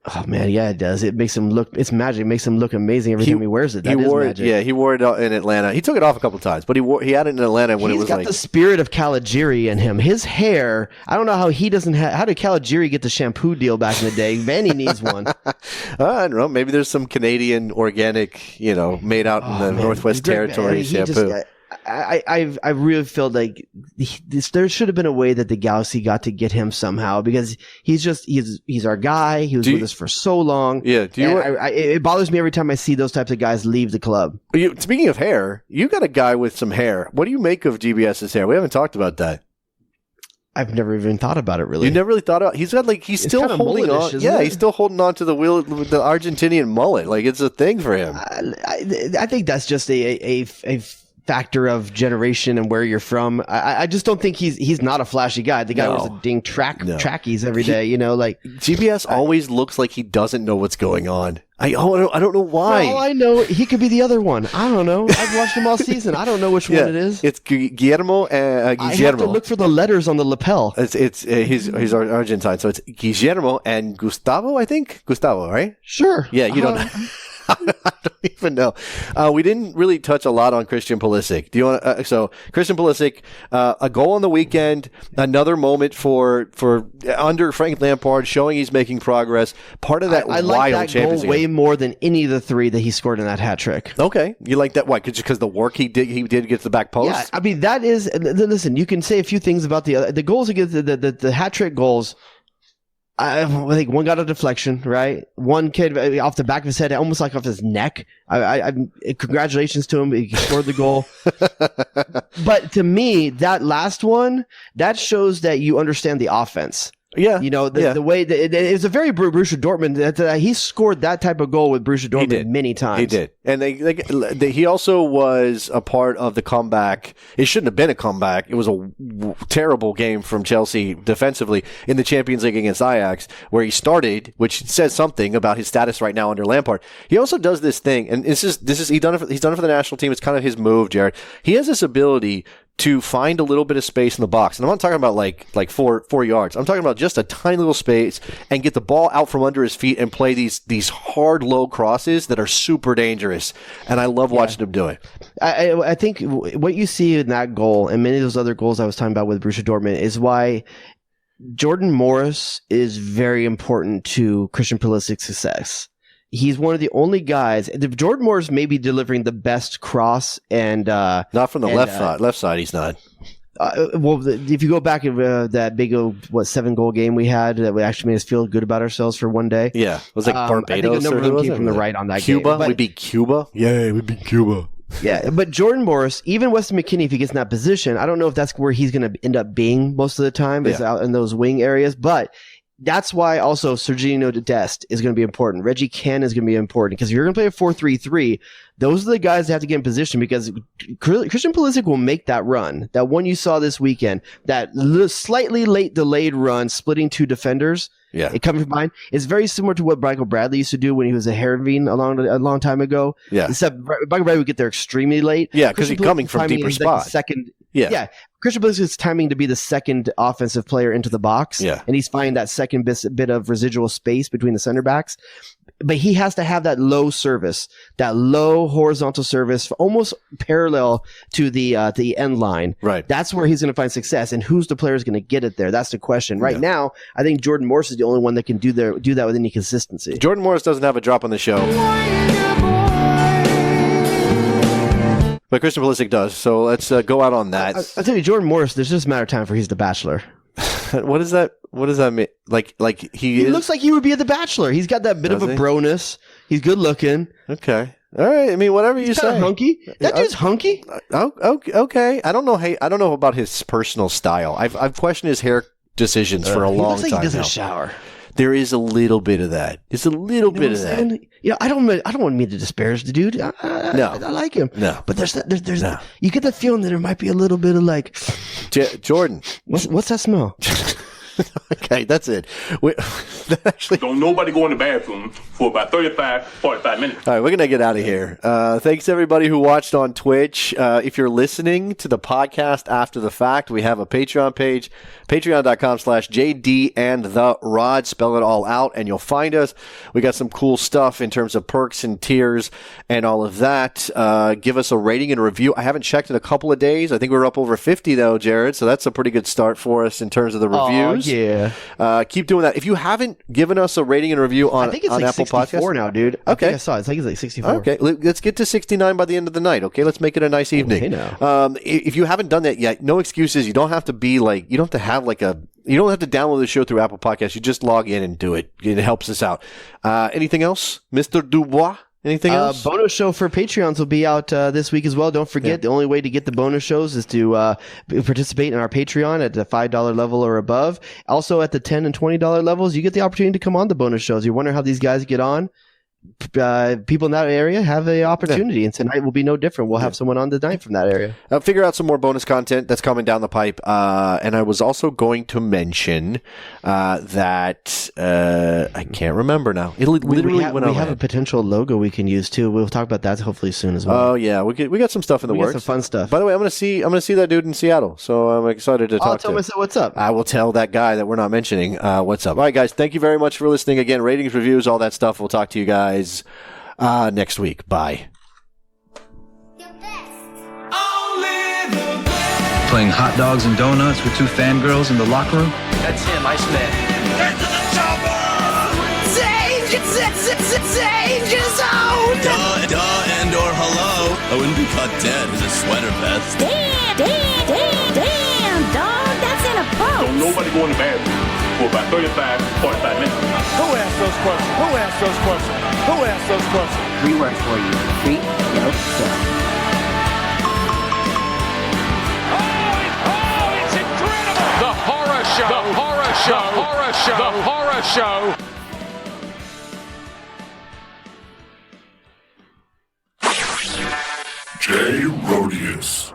Oh man, yeah, it does. It makes him look. It's magic. It makes him look amazing every time he wears it. That is magic. Yeah, he wore it in Atlanta. He took it off a couple times, but he had it in Atlanta when it was like. He's got the spirit of Caligiuri in him. His hair. I don't know how he doesn't have. How did Caligiuri get the shampoo deal back in the day? Vanny needs one. I don't know. Maybe there's some Canadian organic, made out in the Northwest Territory shampoo. I really feel like there should have been a way that the Galaxy got to get him somehow, because he's our guy. He was with us for so long. Yeah. It bothers me every time I see those types of guys leave the club. Speaking of hair, you got a guy with some hair. What do you make of GBS's hair? We haven't talked about that. I've never even thought about it, really. You never really thought about it? He's got he's still holding on. Yeah, he's still holding on to the Argentinian mullet. Like, it's a thing for him. I think that's just a factor of generation and where you're from. I just don't think he's not a flashy guy. The guy wears a ding trackies every day, like GBS always looks like he doesn't know what's going on. I don't know why. All I know, he could be the other one. I don't know. I've watched him all season. I don't know which one it is. It's Guillermo and I have to look for the letters on the lapel. He's Argentine, so it's Guillermo and Gustavo, I think. Gustavo, right? Sure. Yeah, you don't know. I don't even know. We didn't really touch a lot on Christian Pulisic. Do you want so Christian Pulisic, a goal on the weekend, another moment for under Frank Lampard, showing he's making progress. Part of that I wild like that goal way more than any of the three that he scored in that hat trick. Okay, you like that? Why? Because the work he did get to the back post. Yeah, I mean that is. Listen, you can say a few things about the goals against the hat trick goals. I think one got a deflection, right? One kid off the back of his head, almost like off his neck. Congratulations to him. He scored the goal. But to me, that last one, that shows that you understand the offense. Yeah, the way that it was a very Borussia Dortmund. He scored that type of goal with Borussia Dortmund many times. He did, and he also was a part of the comeback. It shouldn't have been a comeback. It was a terrible game from Chelsea defensively in the Champions League against Ajax, where he started, which says something about his status right now under Lampard. He also does this thing, and he's done it for the national team. It's kind of his move, Jared. He has this ability to find a little bit of space in the box. And I'm not talking about like 4 yards. I'm talking about just a tiny little space and get the ball out from under his feet and play these hard, low crosses that are super dangerous. And I love watching him do it. I think what you see in that goal and many of those other goals I was talking about with Borussia Dortmund is why Jordan Morris is very important to Christian Pulisic's success. He's one of the only guys. Jordan Morris may be delivering the best cross, and not from the left side. He's not. If you go back to that big 7-goal game we had, that actually made us feel good about ourselves for one day. Yeah, it was like Barbados. I think a number of them came from the right on that Cuba. game. We beat Cuba. Yeah, we beat Cuba. Yeah, but Jordan Morris, even Weston McKennie, if he gets in that position, I don't know if that's where he's going to end up being most of the time, is out in those wing areas, but. That's why also Serginho Dest is going to be important. Reggie Ken is going to be important because if you're going to play a 4-3-3, those are the guys that have to get in position because Christian Pulisic will make that run. That one you saw this weekend, that slightly late delayed run splitting two defenders. Yeah, it comes from behind. It's very similar to what Michael Bradley used to do when he was a Heerenveen a long time ago. Yeah, except Michael Bradley would get there extremely late. Yeah, because he's coming from deeper spots. Second. Yeah. Christian Pulisic's timing to be the second offensive player into the box. Yeah. And he's finding that second bit of residual space between the center backs. But he has to have that low service, that low horizontal service, almost parallel to the end line. Right. That's where he's going to find success. And who's the player who's going to get it there? That's the question. Right now, I think Jordan Morris is the only one that can do that with any consistency. Jordan Morris doesn't have a drop on the show. But Christian Pulisic does, so let's go out on that. I'll tell you, Jordan Morris, there's just a matter of time for he's the Bachelor. What does that mean? Like he looks like he would be at The Bachelor. He's got that bit of a broness. He's good looking. Okay. All right. I mean, whatever you say. Hunky. That dude's hunky. Okay. I don't know about his personal style. I've questioned his hair decisions for a long time. He doesn't shower. There is a little bit of that. It's a little bit of that. I don't want me to disparage the dude. I like him. No, but there's you get the feeling that there might be a little bit of like Jordan. What's that smell? Okay, that's it. Don't nobody go in the bathroom for about 45 minutes. All right, we're going to get out of here. Thanks, everybody who watched on Twitch. If you're listening to the podcast after the fact, we have a Patreon page, patreon.com/JD and the Rod. Spell it all out, and you'll find us. We got some cool stuff in terms of perks and tiers and all of that. Give us a rating and a review. I haven't checked in a couple of days. I think we're up over 50, though, Jared, so that's a pretty good start for us in terms of the reviews. Yeah. Keep doing that. If you haven't given us a rating and a review on, I think it's on like Apple 64 Podcasts now, dude. Okay. I saw it. I think it's like 64. Okay. Let's get to 69 by the end of the night. Okay. Let's make it a nice evening. Okay, now. If you haven't done that yet, no excuses. You don't have to be like, you don't have to have like you don't have to download the show through Apple Podcasts. You just log in and do it. It helps us out. Anything else? Mr. Dubois? Anything else? Bonus show for Patreons will be out this week as well. Don't forget, the only way to get the bonus shows is to participate in our Patreon at the $5 level or above. Also, at the $10 and $20 levels, you get the opportunity to come on the bonus shows. You wonder how these guys get on. People in that area have the opportunity, and tonight will be no different. We'll have someone on tonight from that area. Figure out some more bonus content that's coming down the pipe. And I was also going to mention that I can't remember now. It literally went we have a potential logo we can use too. We'll talk about that hopefully soon as well. Oh yeah, we got some stuff in the works. Got some fun stuff. By the way, I'm gonna see that dude in Seattle, so I'm excited to talk to him. I'll tell myself what's up. I will tell that guy that we're not mentioning what's up. All right, guys, thank you very much for listening. Again, ratings, reviews, all that stuff. We'll talk to you guys next week. Bye. Playing hot dogs and donuts with two fangirls in the locker room? That's him, Iceman. Get to the chopper! Danger zone! Duh, and or hello. I wouldn't be caught dead with a sweater vest. Damn, dog, that's in a post. Don't nobody go in the bathroom for about 45 minutes. Who asked those questions? 3 words for you. Treat yourself. Oh, it's incredible! The horror show show. The horror show. The horror show. Jay Rodius.